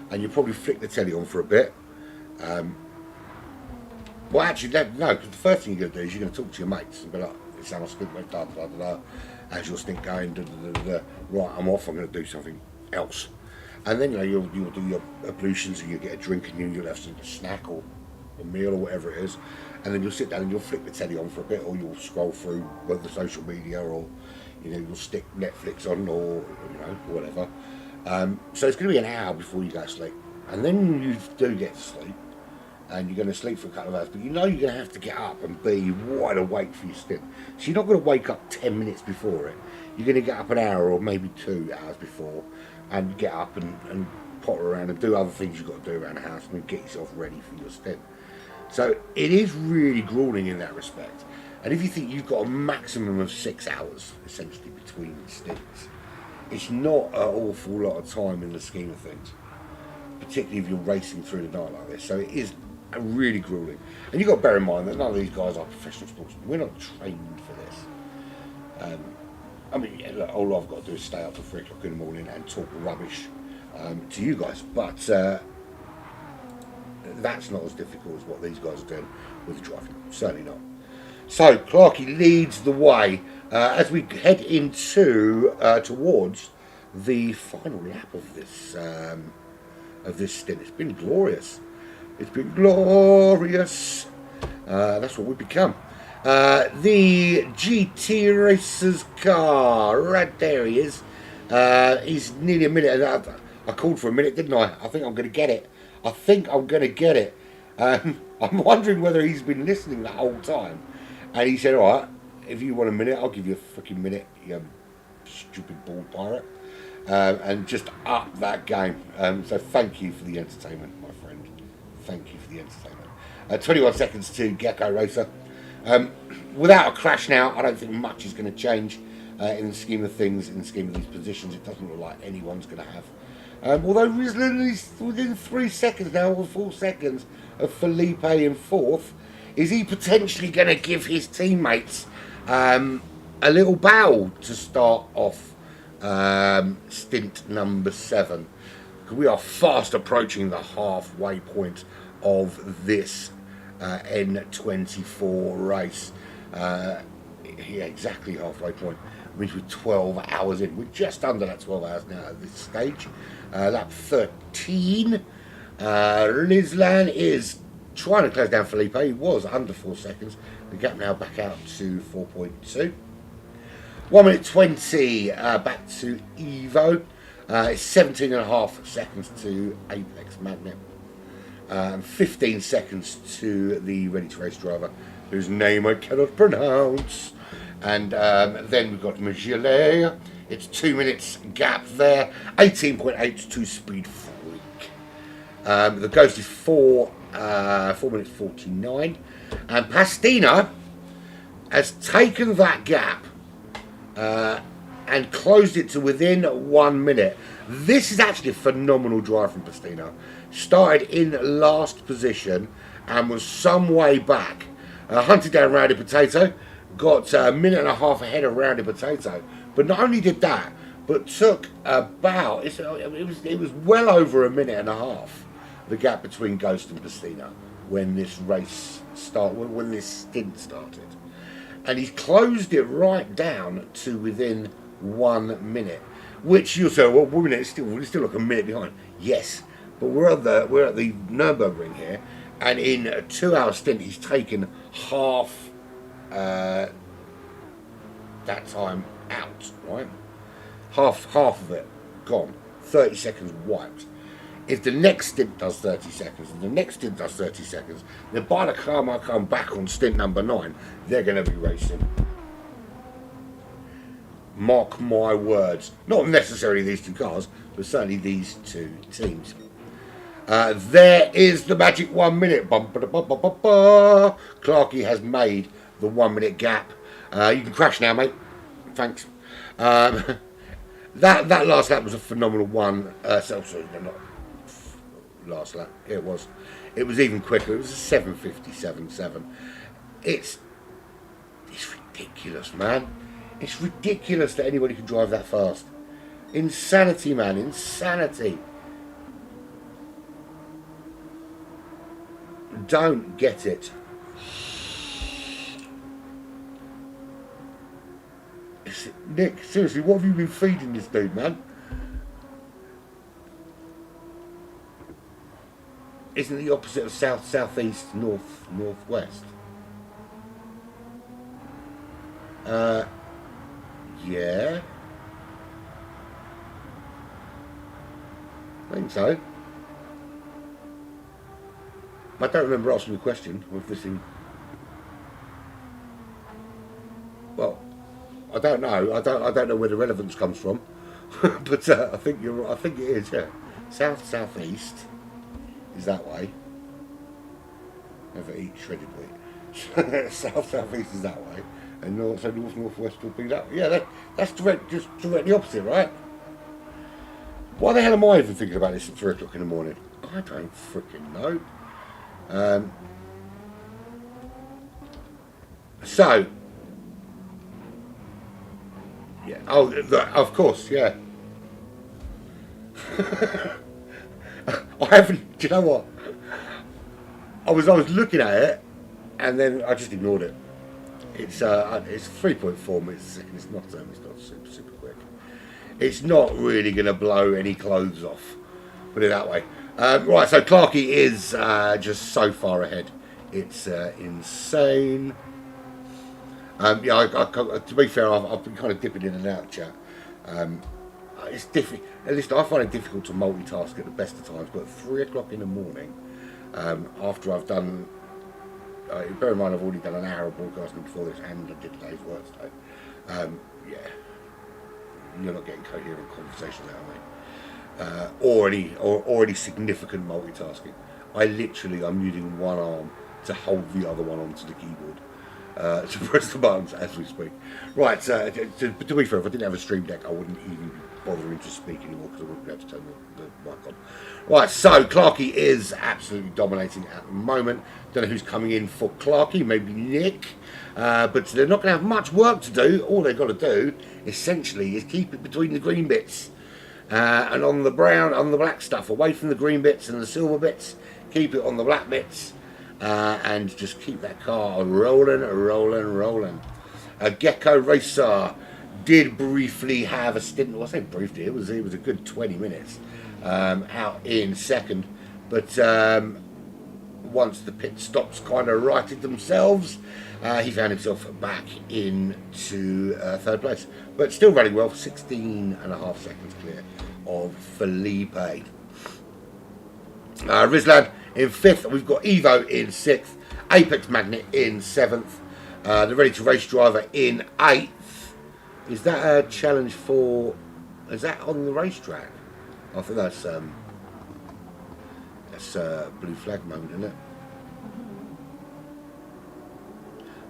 and you'll probably flick the telly on for a bit. Well, actually, no, because the first thing you're going to do is you're going to talk to your mates and be like, it's how my stint went, da da da da. How's your stint going? Da, da, da, da. Right, I'm off. I'm going to do something else. And then you'll do your ablutions and you'll get a drink and you'll have some snack or a meal or whatever it is. And then you'll sit down and you'll flick the telly on for a bit, or you'll scroll through whether the social media, or you'll stick Netflix on, or whatever. So it's going to be an hour before you go to sleep, and then you do get to sleep. And you're going to sleep for a couple of hours, but you're going to have to get up and be wide awake for your stint. So you're not going to wake up 10 minutes before it. You're going to get up an hour or maybe 2 hours before, and get up and potter around and do other things you've got to do around the house and get yourself ready for your stint. So it is really grueling in that respect. And if you think you've got a maximum of 6 hours, essentially, between stints, it's not an awful lot of time in the scheme of things, particularly if you're racing through the night like this. So it is really grueling, and you've got to bear in mind that none of these guys are professional sportsmen. We're not trained for this. I mean, look, all I've got to do is stay up till 3 o'clock in the morning and talk rubbish to you guys, but that's not as difficult as what these guys are doing with the driving. Certainly not. So Clarkey leads the way as we head into towards the final lap of this stint. It's been glorious. It's been glorious. That's what we've become. The GT Racer's car. Right there he is. He's nearly a minute. I called for a minute, didn't I? I think I'm going to get it. I'm wondering whether he's been listening the whole time. And he said, all right, if you want a minute, I'll give you a freaking minute, you stupid bald pirate. And just up that game. So thank you for the entertainment, my friend. Thank you for the entertainment. 21 seconds to Gecko Racer. Without a crash now, I don't think much is going to change in the scheme of things, in the scheme of these positions. It doesn't look like anyone's going to have. Although within 3 seconds now, or 4 seconds of Felipe in fourth, is he potentially going to give his teammates a little bow to start off stint number 7? We are fast approaching the halfway point of this N24 race. Yeah, exactly halfway point. Which we're 12 hours in. We're just under that 12 hours now at this stage. Lap 13. Lizlan is trying to close down Felipe. He was under 4 seconds. The gap now back out to 4.2. 1 minute 20 back to Evo. It's 17.5 seconds to Apex Magnet. 15 seconds to the Ready to Race driver, whose name I cannot pronounce. And then we've got Magile. It's 2 minutes gap there. 18.8 to Speed Freak. The Ghost is 4 minutes 49. And Pastina has taken that gap and closed it to within 1 minute. This is actually a phenomenal drive from Pastina. Started in last position and was some way back. Hunted down Rowdy Potato. Got a minute and a half ahead of Rowdy Potato. But not only did that, but took about, it was well over a minute and a half, the gap between Ghost and Pastina when this race when this stint started. And he's closed it right down to within 1 minute. Which you'll say, well, 1 minute, we're still like a minute behind. Yes, but we're at the Nürburgring here, and in a 2 hour stint he's taken half that time out, right? Half of it gone. 30 seconds wiped. If the next stint does 30 seconds and the next stint does 30 seconds, then by the time I come back on stint number 9, they're going to be racing. Mark my words. Not necessarily these two cars, but certainly these two teams. There is the magic 1 minute. Clarkey has made the 1 minute gap. You can crash now, mate. Thanks. That last lap was a phenomenal one. Sorry, not last lap. It was even quicker. It was a 7:57.7. It's ridiculous, man. It's ridiculous that anybody can drive that fast. Insanity, man. Insanity. Don't get it. Nick, seriously, what have you been feeding this dude, man? Isn't it the opposite of south, southeast, north, northwest? Yeah. I think so. I don't remember asking the question with this thing. Well, I don't know. I don't know where the relevance comes from, but I think you're. I think it is. Yeah, south southeast is that way. Never eat shredded wheat. South southeast is that way, and north northwest would be that way. Yeah, that's just directly opposite, right? Why the hell am I even thinking about this at 3 o'clock in the morning? I don't freaking know. So, yeah. Oh, of course, yeah. I haven't. Do you know what? I was looking at it, and then I just ignored it. It's 3.4 meters a second. It's not super quick. It's not really going to blow any clothes off. Put it that way. Right, so Clarky is just so far ahead. It's insane. Yeah, to be fair, I've been kind of dipping in and out, chat. It's difficult. At least I find it difficult to multitask at the best of times. But at 3 o'clock in the morning, after I've done, bear in mind I've already done an hour of broadcasting before this, and I did today's work today. Yeah, you're not getting coherent conversations out of me. Or any significant multitasking. I'm using one arm to hold the other one onto the keyboard to press the buttons as we speak. Right, to be fair, if I didn't have a stream deck, I wouldn't even be bothering to speak anymore because I wouldn't be able to turn the mic on. Right, so Clarky is absolutely dominating at the moment. Don't know who's coming in for Clarky, maybe Nick. But they're not going to have much work to do. All they've got to do, essentially, is keep it between the green bits. And on the black stuff, away from the green bits and the silver bits, keep it on the black bits, and just keep that car rolling. Gecko Racer did briefly have a stint. Well, I say briefly, it was a good 20 minutes out in second, but once the pit stops kind of righted themselves, he found himself back into third place, but still running well, 16.5 seconds clear of Felipe. Rizlan in 5th, we've got Evo in 6th, Apex Magnet in 7th, the Ready to Race driver in 8th. Is that a challenge for, is that on the racetrack? I think that's blue flag moment, isn't it?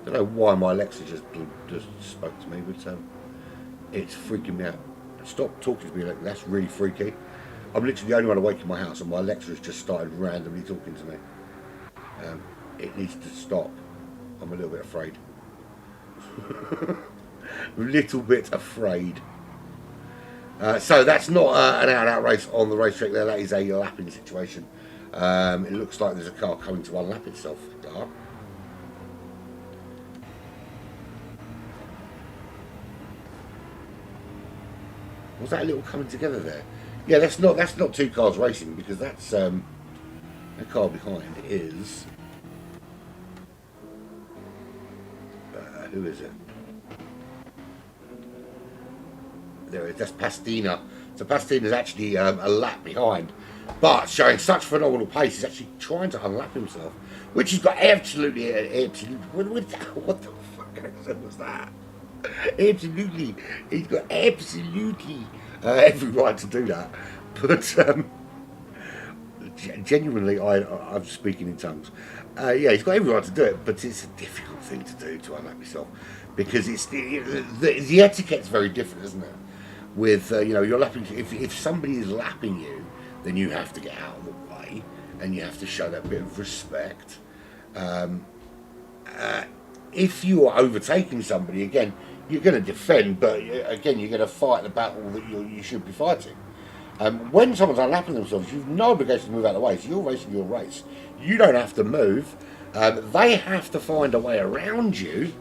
I don't know why my Alexa just spoke to me, but it's freaking me out. Stop talking to me like that. That's really freaky. I'm literally the only one awake in my house, and my Alexa has just started randomly talking to me. It needs to stop. I'm a little bit afraid. A little bit afraid. So that's not an out-and-out race on the racetrack there. That is a lapping situation. It looks like there's a car coming to unlap itself. Was that a little coming together there? Yeah, that's not two cars racing, because that's the car behind is who is it? There it is. That's Pastina. So Pastina's actually a lap behind, but showing such phenomenal pace. He's actually trying to unlap himself, which he's got absolutely what the fuck accent was that? Absolutely, he's got absolutely every right to do that. But genuinely, I'm speaking in tongues. Yeah, he's got every right to do it, but it's a difficult thing to do to unlap yourself, because it's the etiquette's very different, isn't it? with you know, you're lapping. If somebody is lapping you, then you have to get out of the way and you have to show that bit of respect. If you are overtaking somebody, again, you're going to defend, but again, you're going to fight the battle that you should be fighting. When someone's unlapping themselves, you've no obligation to move out of the way. So you're racing your race. You don't have to move. They have to find a way around you.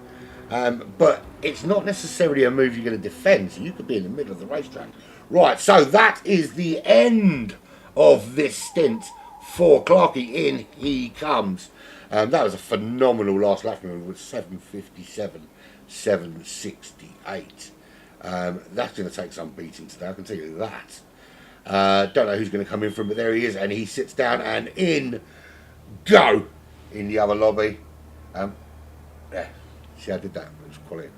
But it's not necessarily a move you're going to defend. So you could be in the middle of the racetrack. Right, so that is the end of this stint for Clarky. In he comes. That was a phenomenal last lap move with 7:57, 7:68. That's going to take some beating today, I can tell you that. Don't know who's going to come in from, but there he is, and he sits down and in go in the other lobby. Yeah, see, I did that. It was quality.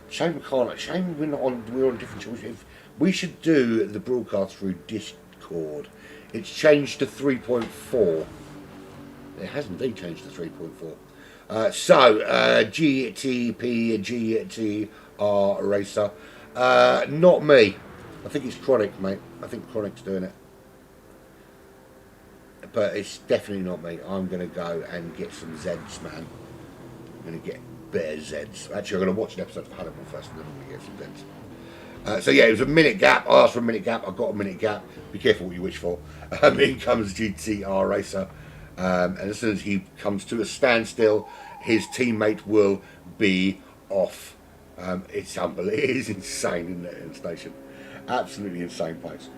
Shame we can't. Shame we're on different channels. We should do the broadcast through Discord. It's changed to 3.4. It has indeed changed to 3.4. So GTR Racer. Not me. I think it's Chronic, mate. I think Chronic's doing it. But it's definitely not me. I'm going to go and get some Zeds, man. I'm going to get better Zeds. Actually, I'm going to watch an episode of Hannibal first and then I'm going to get some Zeds. So yeah, it was a minute gap. I asked for a minute gap. I got a minute gap. Be careful what you wish for. In comes GTR Racer. And as soon as he comes to a standstill, his teammate will be off. It's unbelievable. It is insane, isn't it, in the station? Absolutely insane place.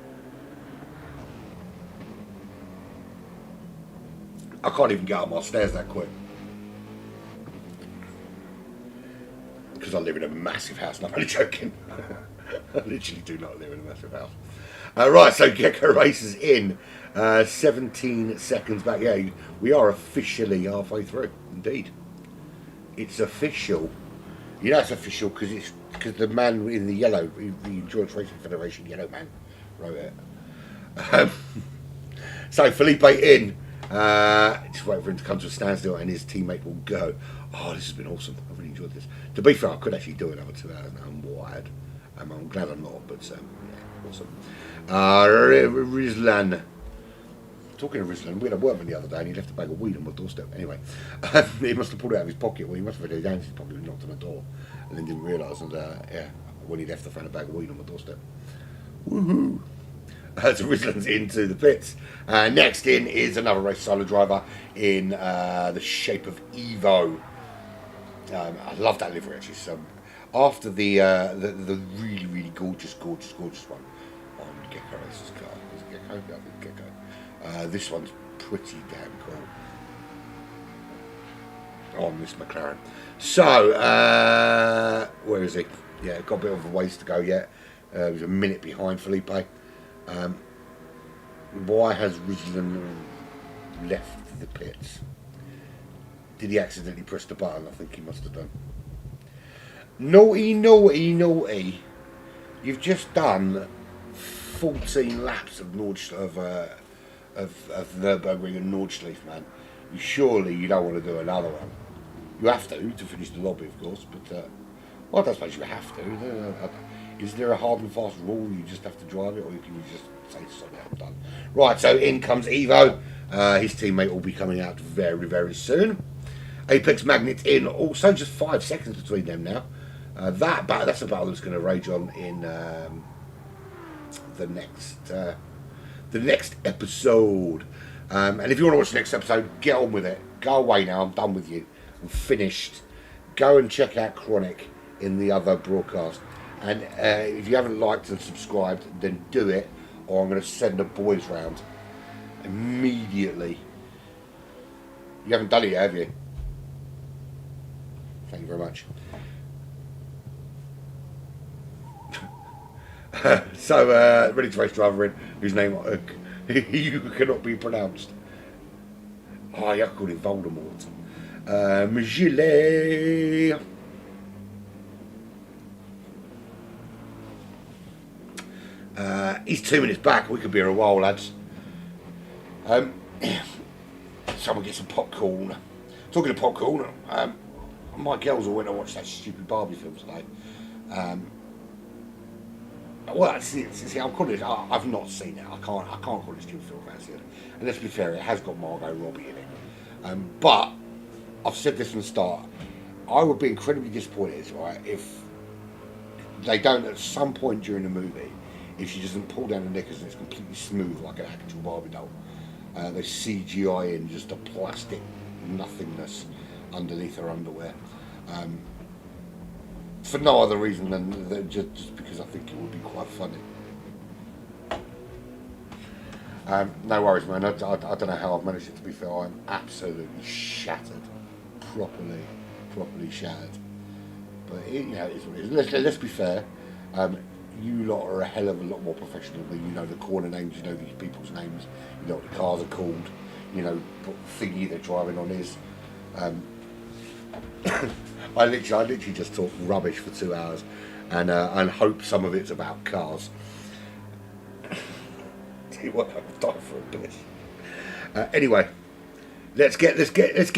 I can't even get up my stairs that quick. Because I live in a massive house, and I'm only joking. I literally do not live in a massive house. Right, so JeGr races in. 17 seconds back. Yeah, we are officially halfway through. Indeed. It's official. You know it's official because the man in the yellow, the Endurance Racing Federation yellow man, wrote it. So Felipe in. Just wait for him to come to a standstill and his teammate will go. Oh, this has been awesome. I've really enjoyed this. To be fair, I could actually do another 2 hours now. I'm wired. I'm glad I'm not, but yeah, awesome. Rizlan. Talking of Rizlan, we had a workman the other day and he left a bag of weed on my doorstep. Anyway, he must have pulled it out of his pocket. Well, he must have had it down in his pocket and knocked on the door and then didn't realise. And yeah, when he left, I found a bag of weed on my doorstep. Woohoo! So Rizlan's into the pits. Next in is another race solo driver in the shape of Evo. I love that livery actually. So after the really, really gorgeous one on JeGr Racer's car. Is it Gecko? Yeah, I think Gecko. This one's pretty damn cool on this McLaren. So, where is he? Yeah, got a bit of a ways to go yet. He was a minute behind Felipe. Why has Rizlan left the pits? Did he accidentally press the button? I think he must have done. Naughty. You've just done 14 laps of Nürburgring and Nordschleife, man. Surely you don't want to do another one. You have to finish the lobby, of course, but well, I don't suppose you have to. Is there a hard and fast rule you just have to drive it, or can you just say, sorry, I'm done? Right, so in comes Evo. His teammate will be coming out very, very soon. Apex Magnet in also, just 5 seconds between them now. That's a battle that's going to rage on in the next episode. And if you want to watch the next episode, get on with it. Go away now, I'm done with you. I'm finished. Go and check out Chronic in the other broadcast. And if you haven't liked and subscribed, then do it, or I'm going to send the boys round immediately. You haven't done it yet, have you? Thank you very much. So, ready to race driver in, whose name you cannot be pronounced. Oh, yeah, I called him Voldemort. Gilet. He's 2 minutes back. We could be here a while, lads. Someone get some popcorn. Talking of popcorn, my girls all went to watch that stupid Barbie film today. Well, see, I'm calling it. I've not seen it. I can't call it Steel Film Fantasy. And let's be fair, it has got Margot Robbie in it. But I've said this from the start. I would be incredibly disappointed, right, if they don't at some point during the movie, if she doesn't pull down the knickers and it's completely smooth like an actual Barbie doll. They CGI in just a plastic nothingness underneath her underwear. For no other reason than just because I think it would be quite funny. No worries, man. I don't know how I've managed it, to be fair. I'm absolutely shattered. Properly shattered. But it, it's what it is. Let's be fair. You lot are a hell of a lot more professional than me. You know the corner names, you know these people's names, you know what the cars are called, you know what thingy they're driving on is. I literally just talk rubbish for 2 hours and hope some of it's about cars. Tell you what, I've died for a piss. Anyway, let's get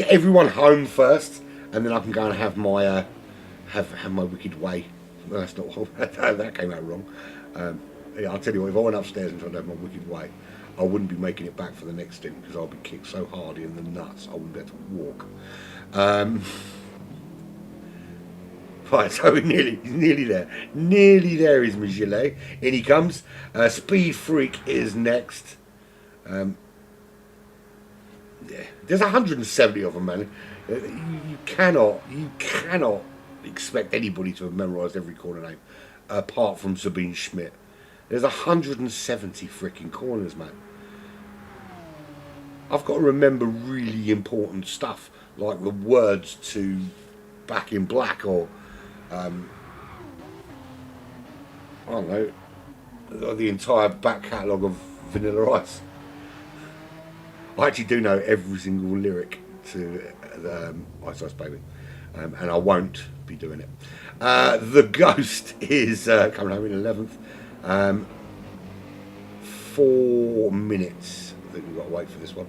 everyone home first, and then I can go and have my have my wicked way. Well, that's not that came out wrong. Yeah, I'll tell you what, if I went upstairs and tried to have my wicked way, I wouldn't be making it back for the next stint because I'll be kicked so hard in the nuts I wouldn't be able to walk. Right, so we're nearly there. Nearly there is Migile. In he comes. Speed Freak is next. Yeah, there's 170 of them, man. You cannot expect anybody to have memorised every corner name, apart from Sabine Schmidt. There's 170 freaking corners, man. I've got to remember really important stuff, like the words to Back in Black, or I don't know, the entire back catalogue of Vanilla Ice. I actually do know every single lyric to Ice Ice Baby, and I won't be doing it. The Ghost is coming home in 11th. 4 minutes. I think we've got to wait for this one.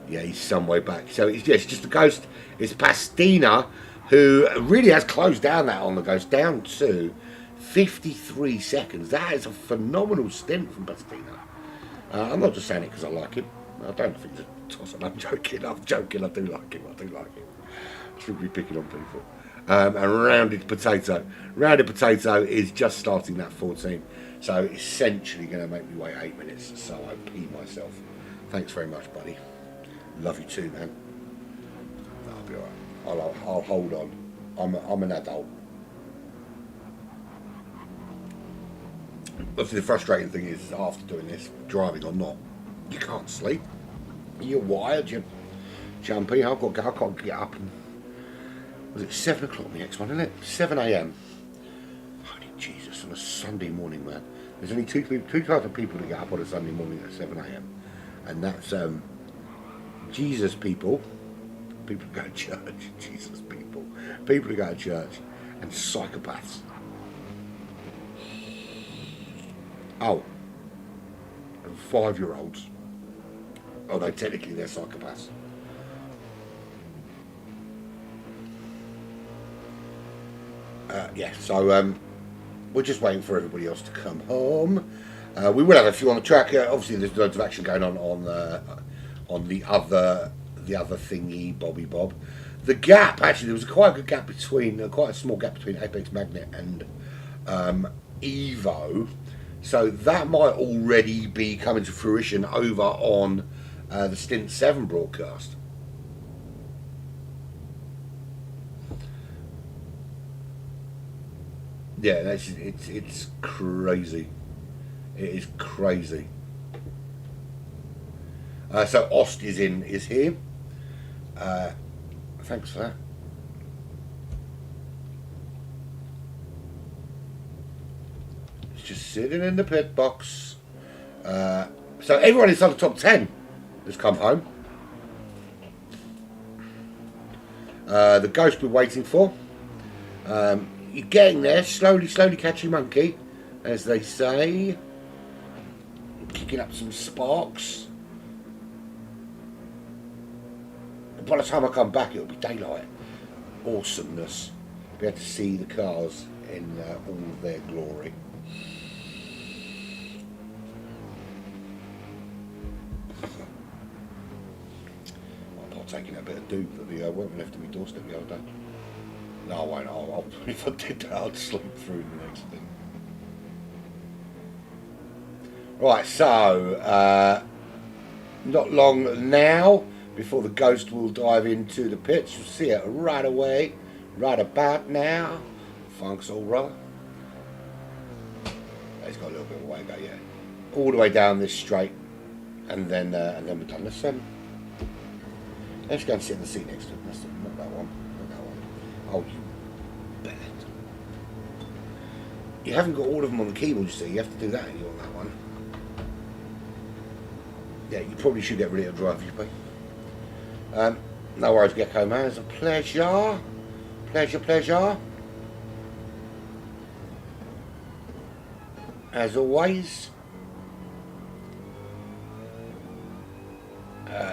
Yeah, he's some way back. So it's just the Ghost. It's Pastina, who really has closed down that on the Ghost, down to 53 seconds. That is a phenomenal stint from Pastina. I'm not just saying it because I like him. I don't think it's a toss up. I'm joking. I do like him. I shouldn't be picking on people. And Rounded Potato. Rounded Potato is just starting that 14. So essentially going to make me wait 8 minutes. So I pee myself. Thanks very much, buddy. Love you too, man. That'll be alright. I'll hold on. I'm an adult. Obviously, the frustrating thing is after doing this, driving or not, you can't sleep. You're wired. You're jumpy. I've got to get up. And was it 7 o'clock? The next one, isn't it? 7 a.m. Holy Jesus! On a Sunday morning, man. There's only two types of people to get up on a Sunday morning at 7 a.m. and that's Jesus people who go to church, Jesus people who go to church, and psychopaths. Oh, and 5-year-olds. Although technically they're psychopaths. Yeah, so we're just waiting for everybody else to come home. We will have a few on the track. Obviously, there's loads of action going on the other thingy, Bobby Bob. The gap, actually, there was quite a good gap between, quite a small gap between Apex Magnet and Evo. So that might already be coming to fruition over on the Stint 7 broadcast. Yeah, it's crazy. It is crazy. So Ost is here. Thanks for that. It's just sitting in the pit box. So everyone inside the top 10 has come home. The Ghost we're waiting for. You're getting there, slowly catching monkey, as they say. Kicking up some sparks. By the time I come back, it'll be daylight. Awesomeness. Be able to see the cars in all of their glory. start taking a bit of dew that the weren't left to me doorstep the other day. No, I won't. If I did that, I'd sleep through the next thing. Right, so not long now before the ghost will dive into the pits. You'll see it right away, right about now. Funk's all right. It's got a little bit of a way to go, yeah. All the way down this straight, and then we're done. Let's go and sit in the seat next to him. Not that one. Not that one. Oh, you bellend. You haven't got all of them on the keyboard, you see. You have to do that on that one. Yeah, you probably should get rid of the driver, you pay. No worries, Gecko man. It's a pleasure. Pleasure. As always.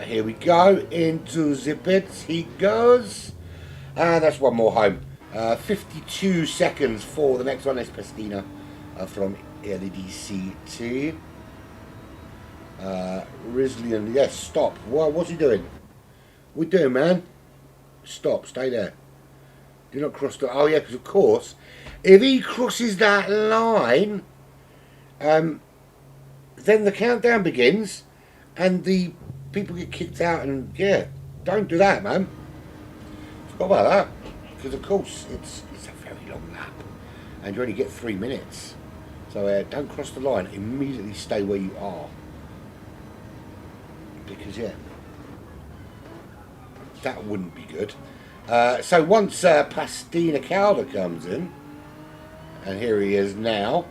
Here we go. Into the pits he goes. And that's one more home. 52 seconds for the next one. Is Pastina from LEDC2. Rislian, yes, stop. What's he doing? What are you doing, man? Stop, stay there. Do not cross the... Oh, yeah, because of course, if he crosses that line, then the countdown begins, and the people get kicked out, and, yeah, don't do that, man. Forgot about that, because, of course, it's a very long lap, and you only get 3 minutes. So, don't cross the line. Immediately stay where you are. Because, yeah, that wouldn't be good. So once Pastina Calder comes in, and here he is now,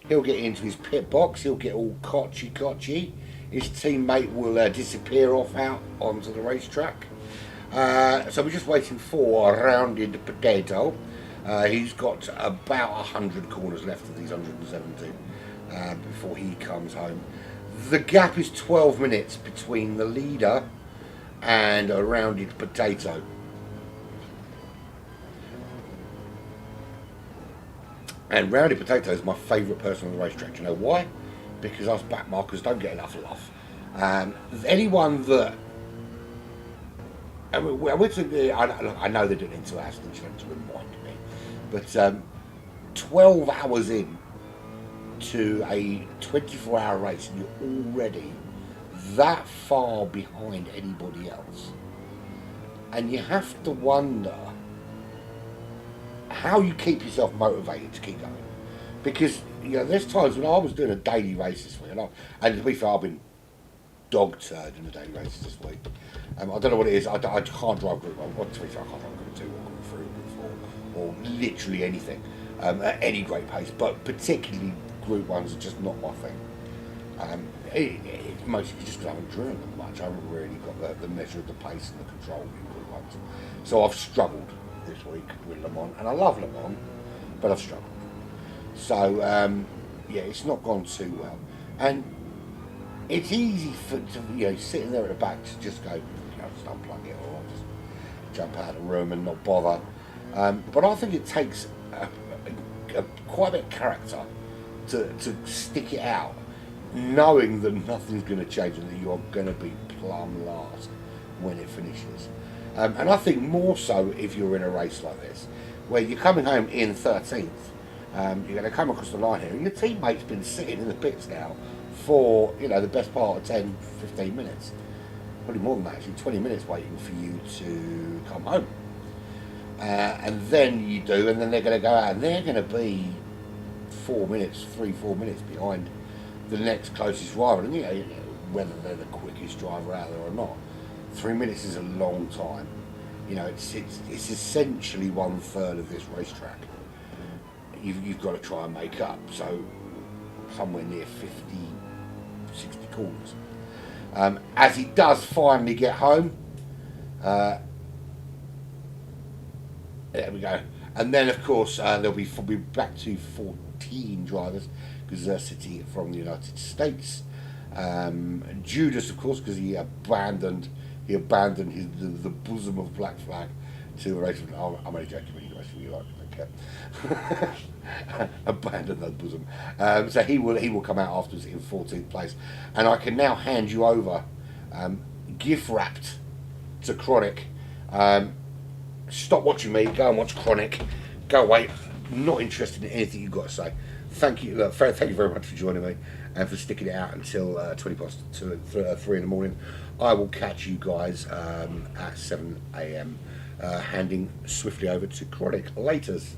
he'll get into his pit box, he'll get all cotchy. His teammate will disappear off out onto the racetrack. So we're just waiting for a rounded potato. He's got about 100 corners left of these 170 before he comes home. The gap is 12 minutes between the leader and a rounded potato. And rounded potato is my favourite person on the racetrack. Do you know why? Because us backmarkers don't get enough love. Anyone that... I know they're doing it into Aston to remind me. But 12 hours in to a 24-hour race and you're already that far behind anybody else, and you have to wonder how you keep yourself motivated to keep going, because there's times when I was doing a daily race this week, and to be fair, I've been dog turd in the daily races this week. I don't know what it is. I can't drive group 1. To be fair, I can't drive group 2 or group 3 or group 4 or literally anything at any great pace, but particularly group 1s are just not my thing. It's mostly just because I haven't driven them much. I haven't really got the measure of the pace and the control in group 1s. So I've struggled this week with Le Mans, and I love Le Mans, but I've struggled. So yeah, it's not gone too well, and it's easy to sitting there at the back to just go, just unplug it or just jump out of the room and not bother. But I think it takes quite a bit of character to stick it out, knowing that nothing's going to change and that you're going to be plumb last when it finishes. And I think more so if you're in a race like this, where you're coming home in 13th, you're going to come across the line here, and your teammate's been sitting in the pits now for the best part of 10, 15 minutes, probably more than that actually, 20 minutes waiting for you to come home. And then you do, and then they're going to go out, and they're going to be 4 minutes behind the next closest driver, and whether they're the quickest driver out there or not, 3 minutes is a long time. It's essentially 1/3 of this racetrack. You've got to try and make up, so somewhere near 50, 60 corners. As he does finally get home, there we go. And then, of course, there'll be back to 14 drivers, because City from the United States. Judas, of course, because he abandoned the bosom of Black Flag to a race. I'm only joking. You guys feel you like it, okay? Abandon that bosom. So he will come out afterwards in 14th place, and I can now hand you over, gift wrapped to Chronic. Stop watching me. Go and watch Chronic. Go away. Not interested in anything you've got to say. Thank you. Look, thank you very much for joining me and for sticking it out until 3 in the morning. I will catch you guys at 7 a.m. Handing swiftly over to Chronic. Laters.